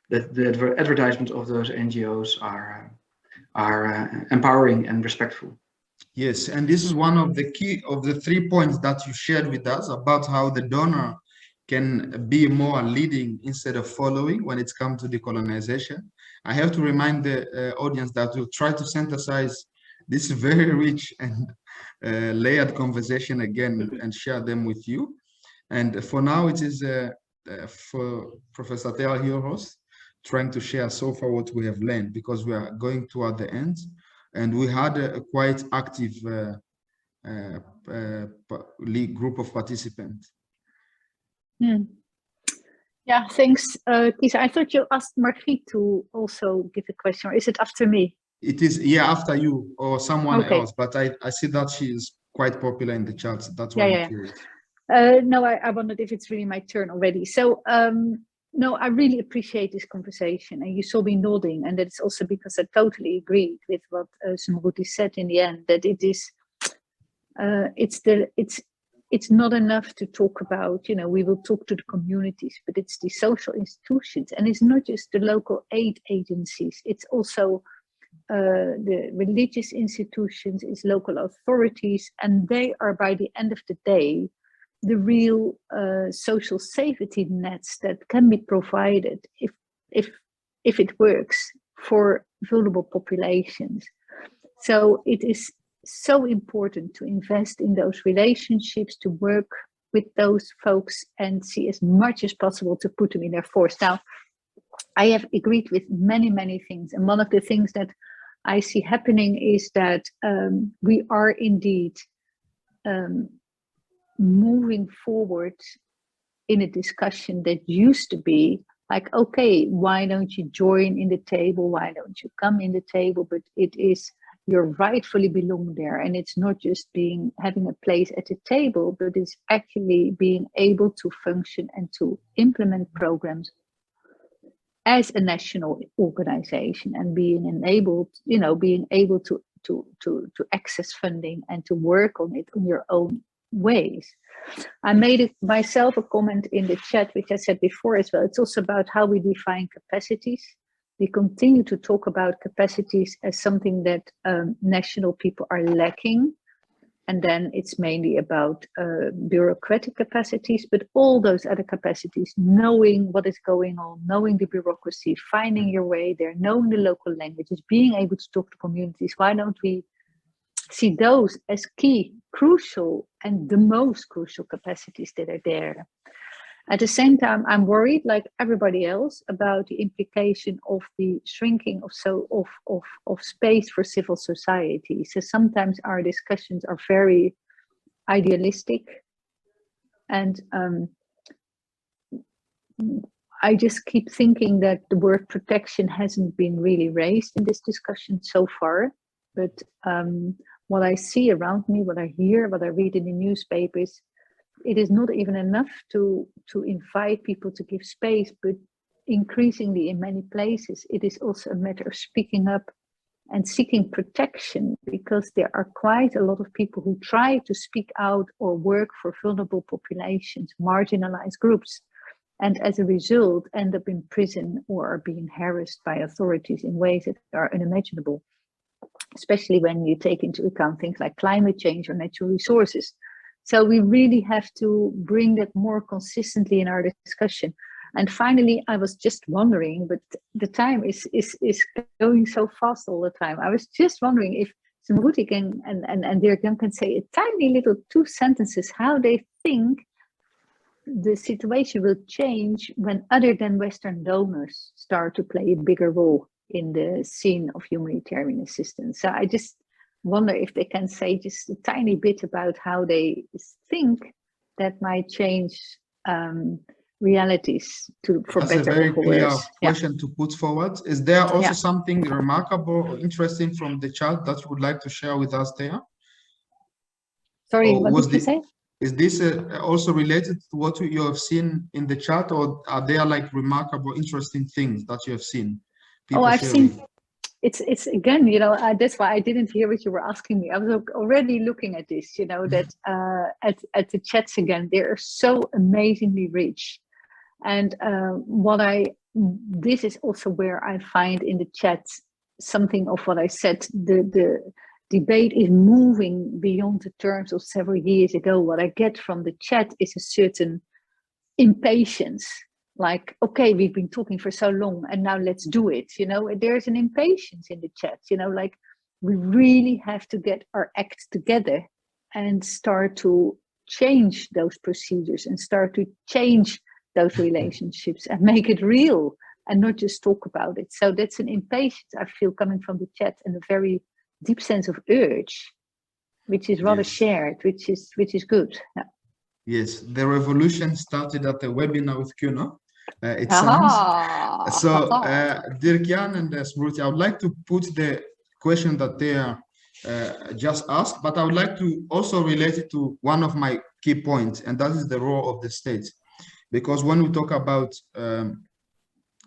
that the advertisements of those NGOs are empowering and respectful. Yes, and this is one of the key of the 3 points that you shared with us about how the donor can be more leading instead of following when it's come to decolonization. I have to remind the audience that we'll try to synthesize this very rich and layered conversation again and share them with you. And for now, it is for Professor Tea Hieros trying to share so far what we have learned, because we are going toward the end. And we had a quite active group of participants. Yeah, thanks, Kiza. I thought you asked Margriet to also give a question, or is it after me? It is, yeah, after you or someone else, but I see that she is quite popular in the charts. That's why I'm curious. No, I wondered if it's really my turn already. So, no, I really appreciate this conversation, and you saw me nodding, and that's also because I totally agreed with what Smruti said in the end, that it is, it's not enough to talk about, you know, we will talk to the communities, but it's the social institutions, and it's not just the local aid agencies, it's also the religious institutions, it's local authorities, and they are, by the end of the day, the real social safety nets that can be provided if it works for vulnerable populations. So it is so important to invest in those relationships, to work with those folks and see as much as possible to put them in their force. Now, I have agreed with many things, and one of the things that I see happening is that we are indeed moving forward in a discussion that used to be like, okay, why don't you join in the table? Why don't you come in the table? But it is, you rightfully belong there. And it's not just having a place at the table, but it's actually being able to function and to implement programs as a national organization and being enabled, you know, being able to access funding and to work on it on your own ways. I made myself a comment in the chat, which I said before as well. It's also about how we define capacities. We continue to talk about capacities as something that national people are lacking. And then it's mainly about bureaucratic capacities, but all those other capacities, knowing what is going on, knowing the bureaucracy, finding your way there, knowing the local languages, being able to talk to communities. Why don't we see those as key, crucial, and the most crucial capacities that are there? At the same time, I'm worried, like everybody else, about the implication of the shrinking of space for civil society. So sometimes our discussions are very idealistic, and I just keep thinking that the word protection hasn't been really raised in this discussion so far. But what I see around me, what I hear, what I read in the newspapers, it is not even enough to invite people to give space, but increasingly in many places, it is also a matter of speaking up and seeking protection, because there are quite a lot of people who try to speak out or work for vulnerable populations, marginalized groups, and as a result end up in prison or are being harassed by authorities in ways that are unimaginable, especially when you take into account things like climate change or natural resources. So we really have to bring that more consistently in our discussion. And finally, I was just wondering, but the time is going so fast all the time. I was just wondering if Smruti and Dirk-Jan can say a tiny little 2 sentences how they think the situation will change when other than Western donors start to play a bigger role in the scene of humanitarian assistance. So I just wonder if they can say just a tiny bit about how they think that might change realities for That's a better very or for clear worse. question to put forward. Is there also Yeah. something remarkable or interesting from the chat that you would like to share with us there? Sorry, Or what was did you the, say? is this also related to what you have seen in the chat, or are there like remarkable, interesting things that you have seen? Oh, I've sharing? seen. It's again, you know, that's why I didn't hear what you were asking me. I was already looking at this, you know, that at the chats again, they are so amazingly rich. And this is also where I find in the chat something of what I said. The debate is moving beyond the terms of several years ago. What I get from the chat is a certain impatience. Like, okay, we've been talking for so long and now let's do it. You know, there's an impatience in the chat, you know, like we really have to get our act together and start to change those procedures and start to change those relationships and make it real and not just talk about it. So that's an impatience I feel coming from the chat, and a very deep sense of urge, which is rather shared, which is good. Yeah. Yes, the revolution started at the webinar with KUNO. It sounds so. Dirk-Jan and Smruti, I would like to put the question that they are just asked, but I would like to also relate it to one of my key points, and that is the role of the state. Because when we talk about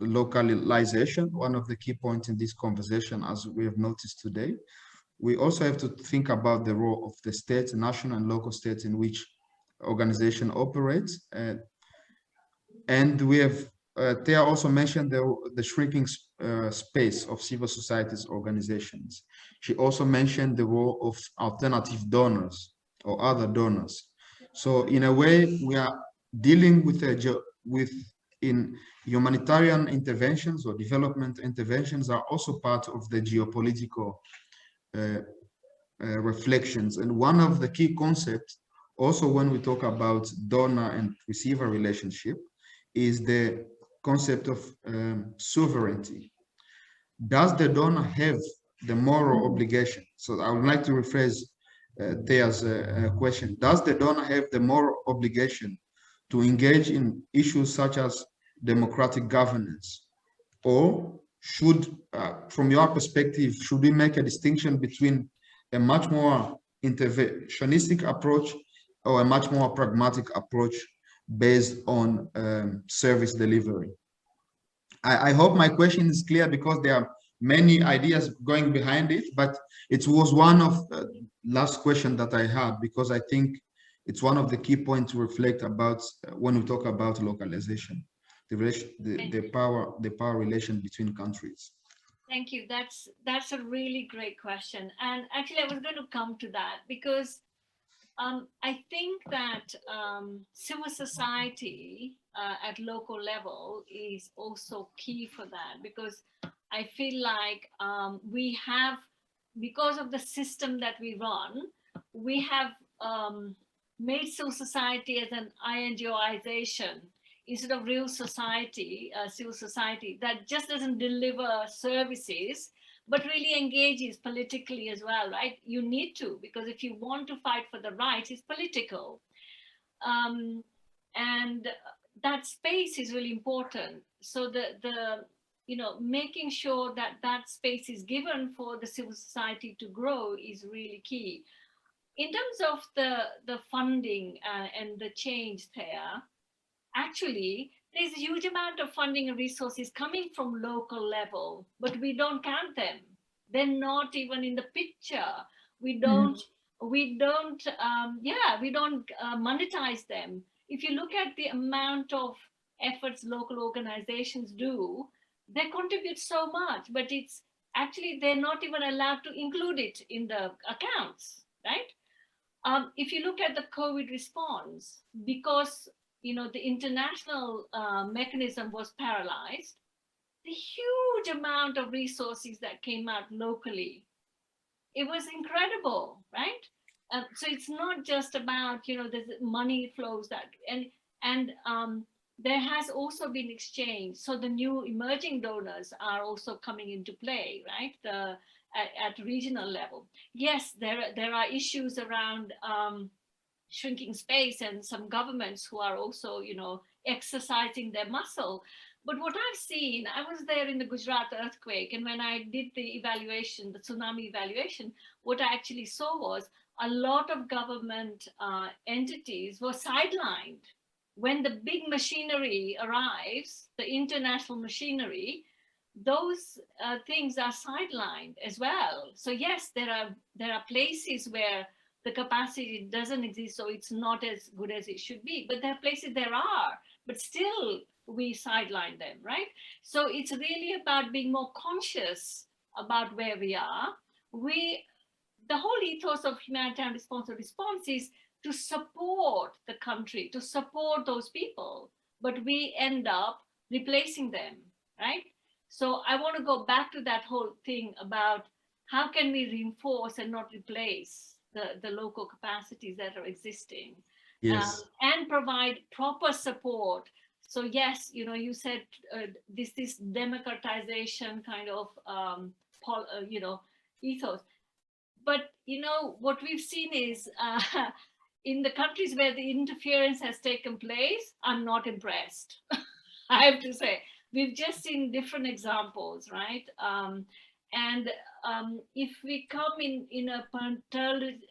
localization, one of the key points in this conversation, as we have noticed today, we also have to think about the role of the states, national and local states in which organization operates. And we have, Thea also mentioned the shrinking space of civil society's organizations. She also mentioned the role of alternative donors or other donors. So in a way, we are dealing with in humanitarian interventions or development interventions are also part of the geopolitical reflections. And one of the key concepts also when we talk about donor and receiver relationship is the concept of sovereignty. Does the donor have the moral obligation? So I would like to rephrase Thea's question. Does the donor have the moral obligation to engage in issues such as democratic governance? Or should, from your perspective, should we make a distinction between a much more interventionistic approach or a much more pragmatic approach based on service delivery? I hope my question is clear, because there are many ideas going behind it, but it was one of the last question that I had, because I think it's one of the key points to reflect about when we talk about localization, the power relation between countries. Thank you. That's a really great question. And actually, I was going to come to that because I think that civil society at local level is also key for that, because I feel like we have, because of the system that we run, we have made civil society as an INGOization instead of real society, civil society that just doesn't deliver services, but really engages politically as well, right? You need to, because if you want to fight for the rights, it's political. And that space is really important. So making sure that that space is given for the civil society to grow is really key. In terms of the funding and the change there, actually, there's a huge amount of funding and resources coming from local level, but we don't count them. They're not even in the picture. We don't monetize them. If you look at the amount of efforts local organizations do, they contribute so much, but it's actually, they're not even allowed to include it in the accounts, right? If you look at the COVID response, because the international mechanism was paralyzed, the huge amount of resources that came out locally, it was incredible, right? So it's not just about the money flows that and there has also been exchange. So the new emerging donors are also coming into play, right? At regional level. Yes, there are issues around shrinking space, and some governments who are also, you know, exercising their muscle. But what I've seen, I was there in the Gujarat earthquake, and when I did the evaluation, the tsunami evaluation, what I actually saw was a lot of government entities were sidelined. When the big machinery arrives, the international machinery, those things are sidelined as well. So yes, there are places where the capacity doesn't exist, so it's not as good as it should be. But there are places there are, but still we sideline them, right? So it's really about being more conscious about where we are. The whole ethos of humanitarian responsible response is to support the country, to support those people, but we end up replacing them, right? So I want to go back to that whole thing about how can we reinforce and not replace the local capacities that are existing, Yes. and provide proper support. So yes, you know, you said this democratization kind of you know, ethos. But you know what we've seen is in the countries where the interference has taken place, I'm not impressed. I have to say, we've just seen different examples, right? If we come in a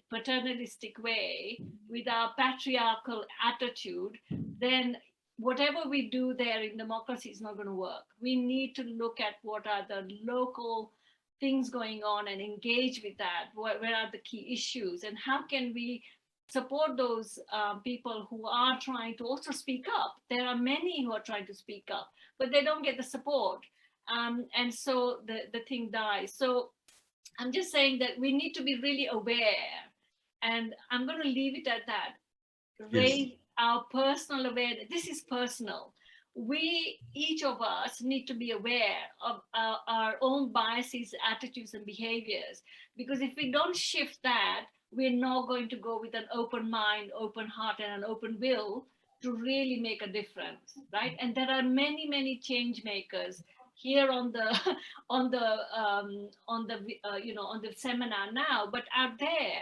paternalistic way with our patriarchal attitude, then whatever we do there in democracy is not going to work. We need to look at what are the local things going on and engage with that. Where are the key issues, and how can we support those people who are trying to also speak up? There are many who are trying to speak up, but they don't get the support. And so the thing dies. So I'm just saying that we need to be really aware, and I'm going to leave it at that. Raise our personal awareness. This is personal. We, each of us, need to be aware of our own biases, attitudes, and behaviors. Because if we don't shift that, we're not going to go with an open mind, open heart, and an open will to really make a difference, right? And there are many, many change makers here on the you know, on the seminar now, but out there.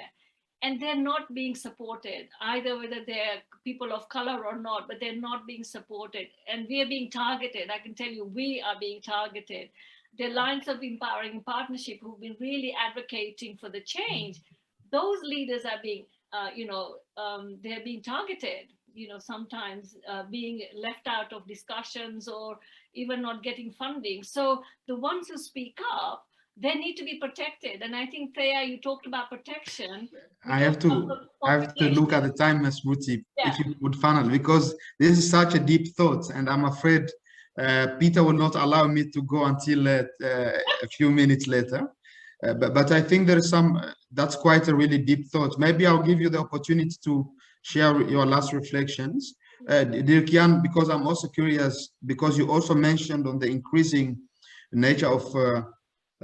And they're not being supported, either whether they're people of color or not, but they're not being supported. And we are being targeted. I can tell you, we are being targeted. The Alliance of Empowering Partnership, who've been really advocating for the change, those leaders are being, you know, they're being targeted, you know, sometimes being left out of discussions or even not getting funding. So the ones who speak up, they need to be protected. And I think, Thea, you talked about protection. I have to look at the time, Smruti, if you would funnel, because this is such a deep thought, and I'm afraid Peter will not allow me to go until a few minutes later. But I think there is that's quite a really deep thought. Maybe I'll give you the opportunity to share your last reflections. Dirk-Jan, because I'm also curious, because you also mentioned on the increasing nature of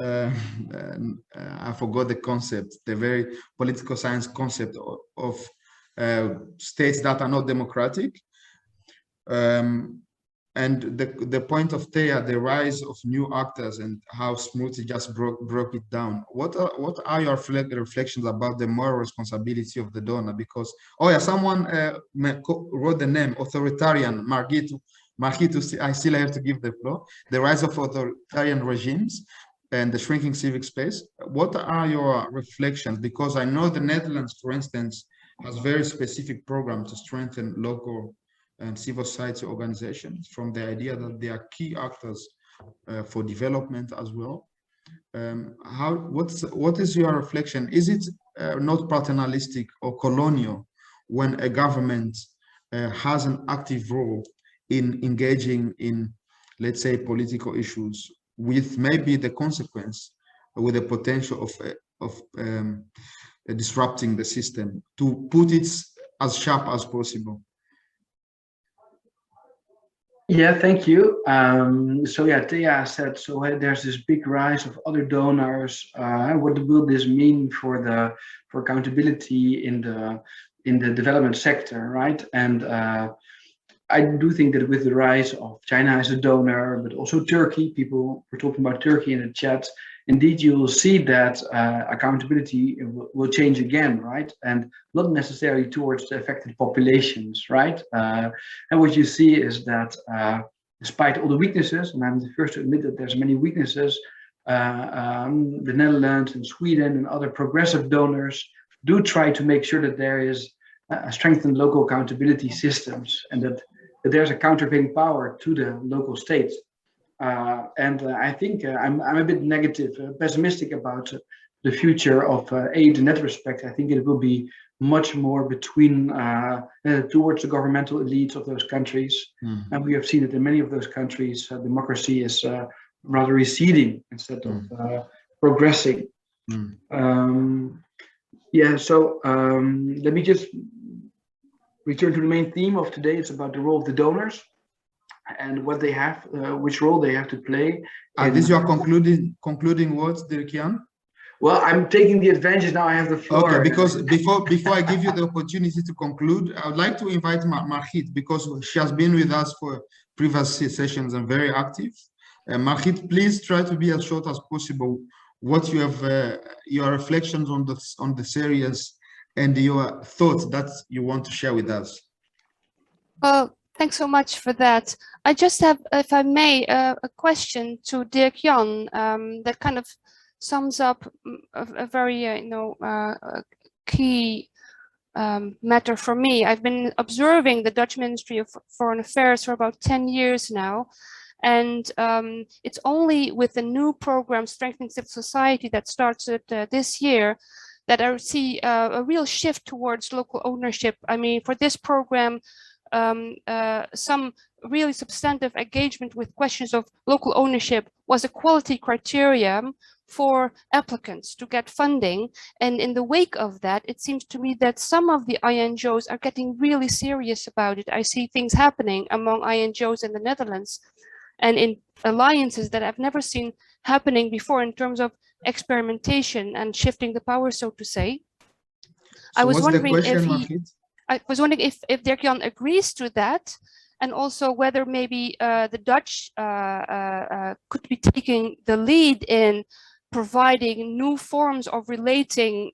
I forgot the concept, the very political science concept of states that are not democratic. And the point of Thea, the rise of new actors, and how Smruti just broke it down. What are your reflections about the moral responsibility of the donor? Because, oh yeah, someone wrote the name, authoritarian, Margito, I still have to give the floor. The rise of authoritarian regimes and the shrinking civic space. What are your reflections? Because I know the Netherlands, for instance, has very specific program to strengthen local and civil society organizations, from the idea that they are key actors for development as well. What is your reflection? Is it not paternalistic or colonial when a government has an active role in engaging in, let's say, political issues, with maybe the consequence, with the potential of disrupting the system, to put it as sharp as possible? Yeah, thank you. So yeah, Thea said, so there's this big rise of other donors. What will this mean for accountability in the development sector, right? And I do think that with the rise of China as a donor, but also Turkey, people were talking about Turkey in the chat. Indeed, you will see that accountability will change again, right? And not necessarily towards the affected populations, right? And what you see is that despite all the weaknesses, and I'm the first to admit that there's many weaknesses, the Netherlands and Sweden and other progressive donors do try to make sure that there is strengthened local accountability systems and that there's a countervailing power to the local states. I think I'm a bit negative, pessimistic about the future of aid in that respect. I think it will be much more between towards the governmental elites of those countries. Mm-hmm. And we have seen that in many of those countries, democracy is rather receding instead of progressing. Yeah, so let me just return to the main theme of today. It's about the role of the donors and what they have, which role they have to play. This your concluding words, Dirk-Jan? Well, I'm taking the advantage now. I have the floor. Okay, because before I give you the opportunity to conclude, I would like to invite Margit, because she has been with us for previous sessions and very active. Margit, please try to be as short as possible. What you have, your reflections on the series and your thoughts that you want to share with us. Well, thanks so much for that. I just have, if I may, a question to Dirk-Jan that kind of sums up a very, key matter for me. I've been observing the Dutch Ministry of Foreign Affairs for about 10 years now. And it's only with the new program, Strengthening Civil Society, that started this year, that I see a real shift towards local ownership. I mean, for this program, some really substantive engagement with questions of local ownership was a quality criterion for applicants to get funding. And in the wake of that, it seems to me that some of the INGOs are getting really serious about it. I see things happening among INGOs in the Netherlands and in alliances that I've never seen happening before in terms of experimentation and shifting the power, so to say. So I was wondering if Dirk-Jan agrees to that, and also whether maybe the Dutch could be taking the lead in providing new forms of relating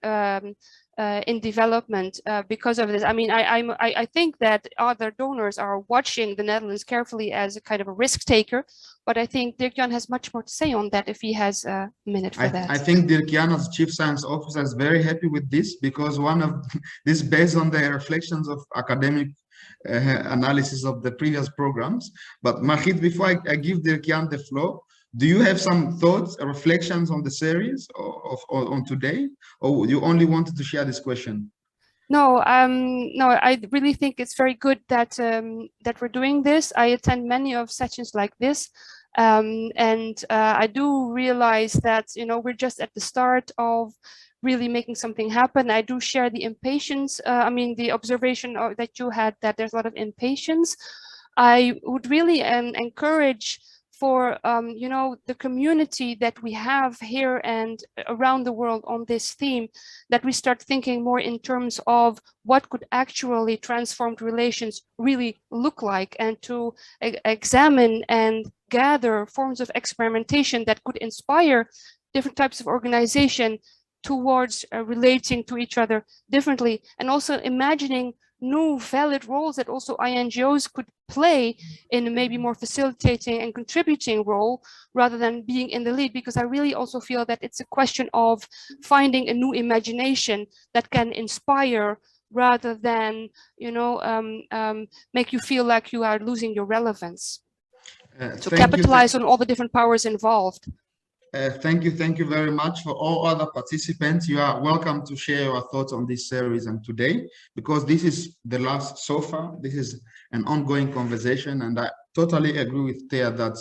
in development because of this. I mean, I think that other donors are watching the Netherlands carefully as a kind of a risk taker, but I think Dirk-Jan has much more to say on that if he has a minute for that. I think Dirk-Jan, as Chief Science Officer, is very happy with this, because one of this based on the reflections of academic analysis of the previous programs. But Margit, before I give Dirk-Jan the floor, do you have some thoughts, reflections on the series on today, or you only wanted to share this question? No, no, I really think it's very good that that we're doing this. I attend many of sessions like this, and I do realize that we're just at the start of really making something happen. I do share the impatience. I mean, the observation that you had, that there's a lot of impatience. I would really encourage for the community that we have here and around the world on this theme, that we start thinking more in terms of what could actually transformed relations really look like, and to examine and gather forms of experimentation that could inspire different types of organization towards relating to each other differently, and also imagining new valid roles that also INGOs could play in a maybe more facilitating and contributing role rather than being in the lead, because I really also feel that it's a question of finding a new imagination that can inspire rather than make you feel like you are losing your relevance. So capitalize on all the different powers involved. Thank you very much. For all other participants, you are welcome to share your thoughts on this series and today, because this is the last so far. This is an ongoing conversation, and I totally agree with Thea that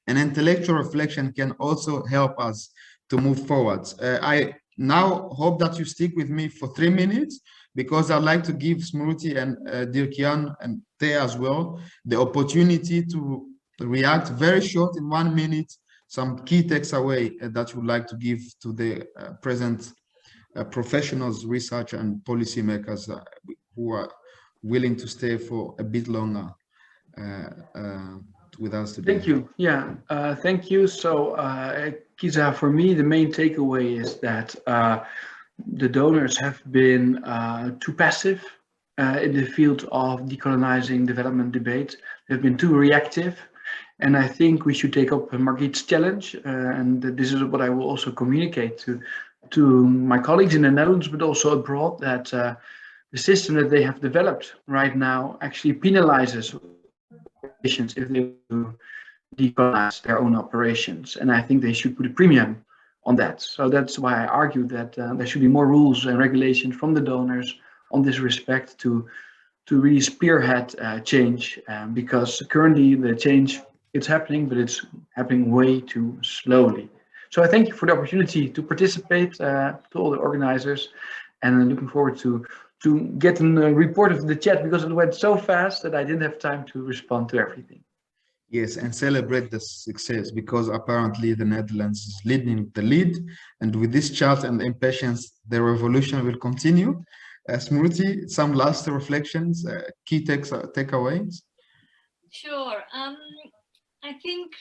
an intellectual reflection can also help us to move forward. I now hope that you stick with me for 3 minutes, because I'd like to give Smruti and Dirk-Jan and Thea as well the opportunity to react very short in 1 minute, some key takeaway that you would like to give to the present professionals, research and policymakers who are willing to stay for a bit longer. with us today. Thank you. Yeah, thank you. So, Kiza, for me, the main takeaway is that the donors have been too passive in the field of decolonizing development debate. They've been too reactive. And I think we should take up Margriet's challenge. And this is what I will also communicate to my colleagues in the Netherlands, but also abroad, that the system that they have developed right now actually penalizes organizations if they decolonize their own operations. And I think they should put a premium on that. So that's why I argue that there should be more rules and regulations from the donors on this respect to really spearhead change, because currently the change, it's happening, but it's happening way too slowly. So I thank you for the opportunity to participate, to all the organizers, and I'm looking forward to getting a report of the chat, because it went so fast that I didn't have time to respond to everything. Yes, and celebrate the success, because apparently the Netherlands is leading the lead, and with this chat and impatience, the revolution will continue. Smruti, some last reflections, key takeaways? Sure. I think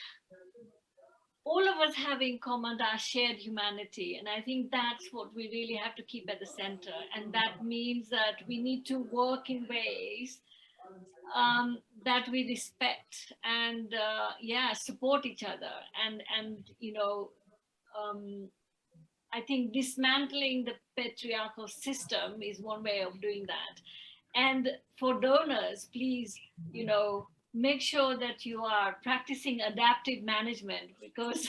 all of us have in common our shared humanity, and I think that's what we really have to keep at the center. And that means that we need to work in ways that we respect and support each other. And you know, I think dismantling the patriarchal system is one way of doing that. And for donors, please, you know, make sure that you are practicing adaptive management, because,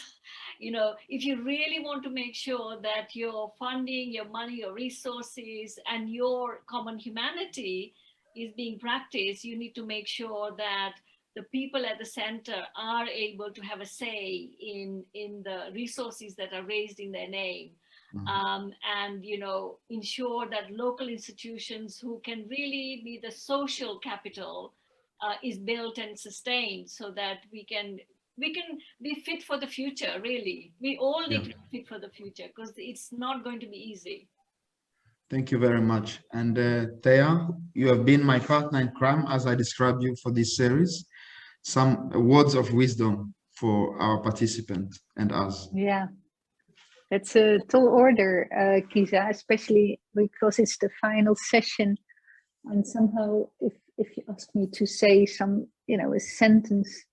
you know, if you really want to make sure that your funding, your money, your resources, and your common humanity is being practiced, you need to make sure that the people at the center are able to have a say in the resources that are raised in their name. And, you know, ensure that local institutions who can really be the social capital is built and sustained, so that we can be fit for the future. Really, we all need to be fit for the future, because it's not going to be easy. Thank you very much. And Thea, you have been my partner in crime as I described you for this series. Some words of wisdom for our participants and us. Yeah, that's a tall order, Kiza, especially because it's the final session. And somehow, if you ask me to say some, you know, a sentence.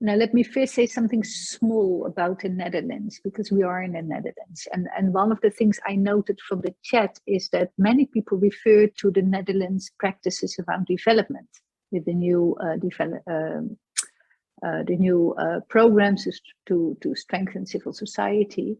Now, let me first say something small about the Netherlands, because we are in the Netherlands. And one of the things I noted from the chat is that many people refer to the Netherlands practices around development with the new programs to strengthen civil society.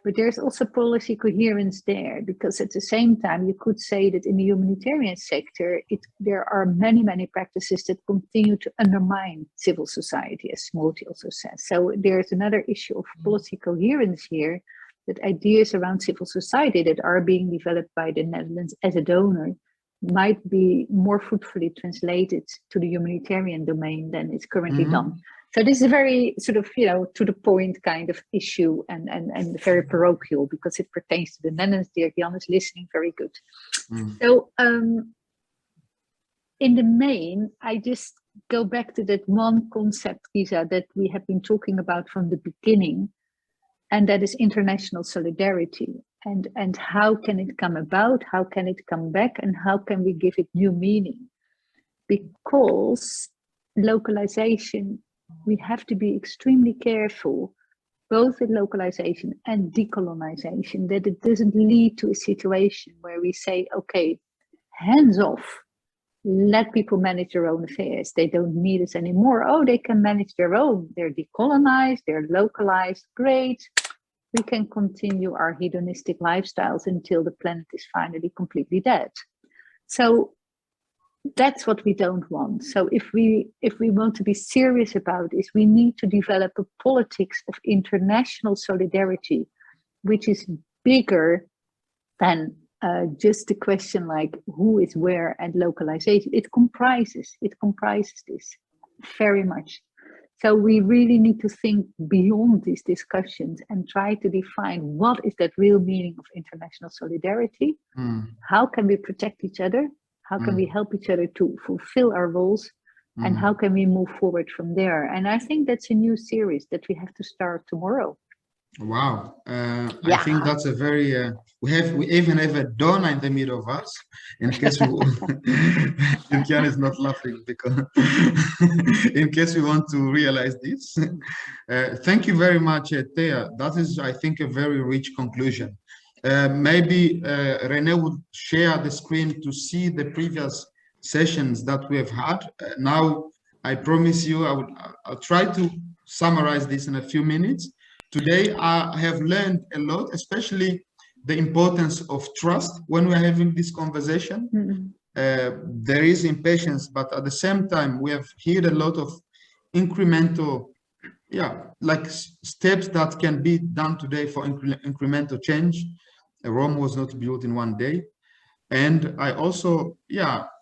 But there's also policy coherence there, because at the same time, you could say that in the humanitarian sector, there are many, many practices that continue to undermine civil society, as Smruti also says. So there's another issue of policy coherence here, that ideas around civil society that are being developed by the Netherlands as a donor might be more fruitfully translated to the humanitarian domain than it's currently done. So this is a very sort of, you know, to the point kind of issue, and very parochial, because it pertains to the Netherlands. Dirk-Jan is listening very good. So in the main, I just go back to that one concept, Kiza, that we have been talking about from the beginning, and that is international solidarity. And how can it come about? How can it come back? And how can we give it new meaning? Because localization, we have to be extremely careful, both with localization and decolonization, that it doesn't lead to a situation where we say, okay, hands off, let people manage their own affairs. They don't need us anymore. Oh, they can manage their own. They're decolonized, they're localized, great. We can continue our hedonistic lifestyles until the planet is finally completely dead. So that's what we don't want. So if we want to be serious about this, we need to develop a politics of international solidarity, which is bigger than just the question like who is where and localization. It comprises this very much. So we really need to think beyond these discussions and try to define what is that real meaning of international solidarity. How can we protect each other? How can we help each other to fulfill our roles? and how can we move forward from there? And I think that's a new series that we have to start tomorrow. Wow, I think that's a very we even have a donor in the middle of us in case we Dirk-Jan is not laughing because in case we want to realize this. Thank you very much, Thea. That is, I think, a very rich conclusion. Maybe René would share the screen to see the previous sessions that we have had. Now, I promise you, I'll try to summarize this in a few minutes. Today, I have learned a lot, especially the importance of trust when we're having this conversation. There is impatience, but at the same time, we have heard a lot of incremental, like steps that can be done today for incremental change. Rome was not built in one day. And I also,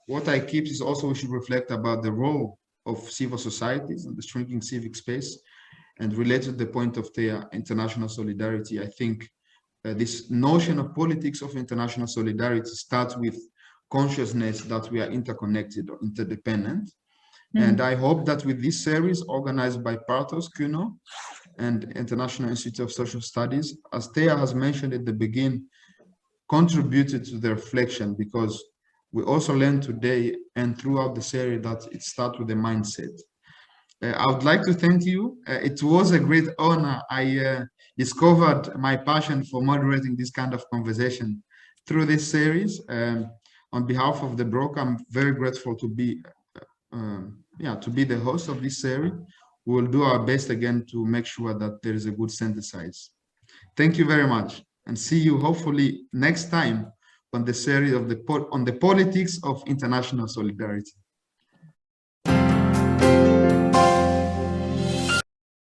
what I keep is also we should reflect about the role of civil societies and the shrinking civic space. And related to the point of the international solidarity, I think this notion of politics of international solidarity starts with consciousness that we are interconnected or interdependent. And I hope that with this series organized by Partos, KUNO, and International Institute of Social Studies, as Thea has mentioned at the beginning, contributed to the reflection, because we also learned today and throughout the series that it starts with the mindset. I would like to thank you. It was a great honor. I discovered my passion for moderating this kind of conversation through this series. On behalf of the broker, I'm very grateful to be the host of this series. We will do our best again to make sure that there is a good synthesis. Thank you very much, and see you hopefully next time on the series of on the politics of international solidarity.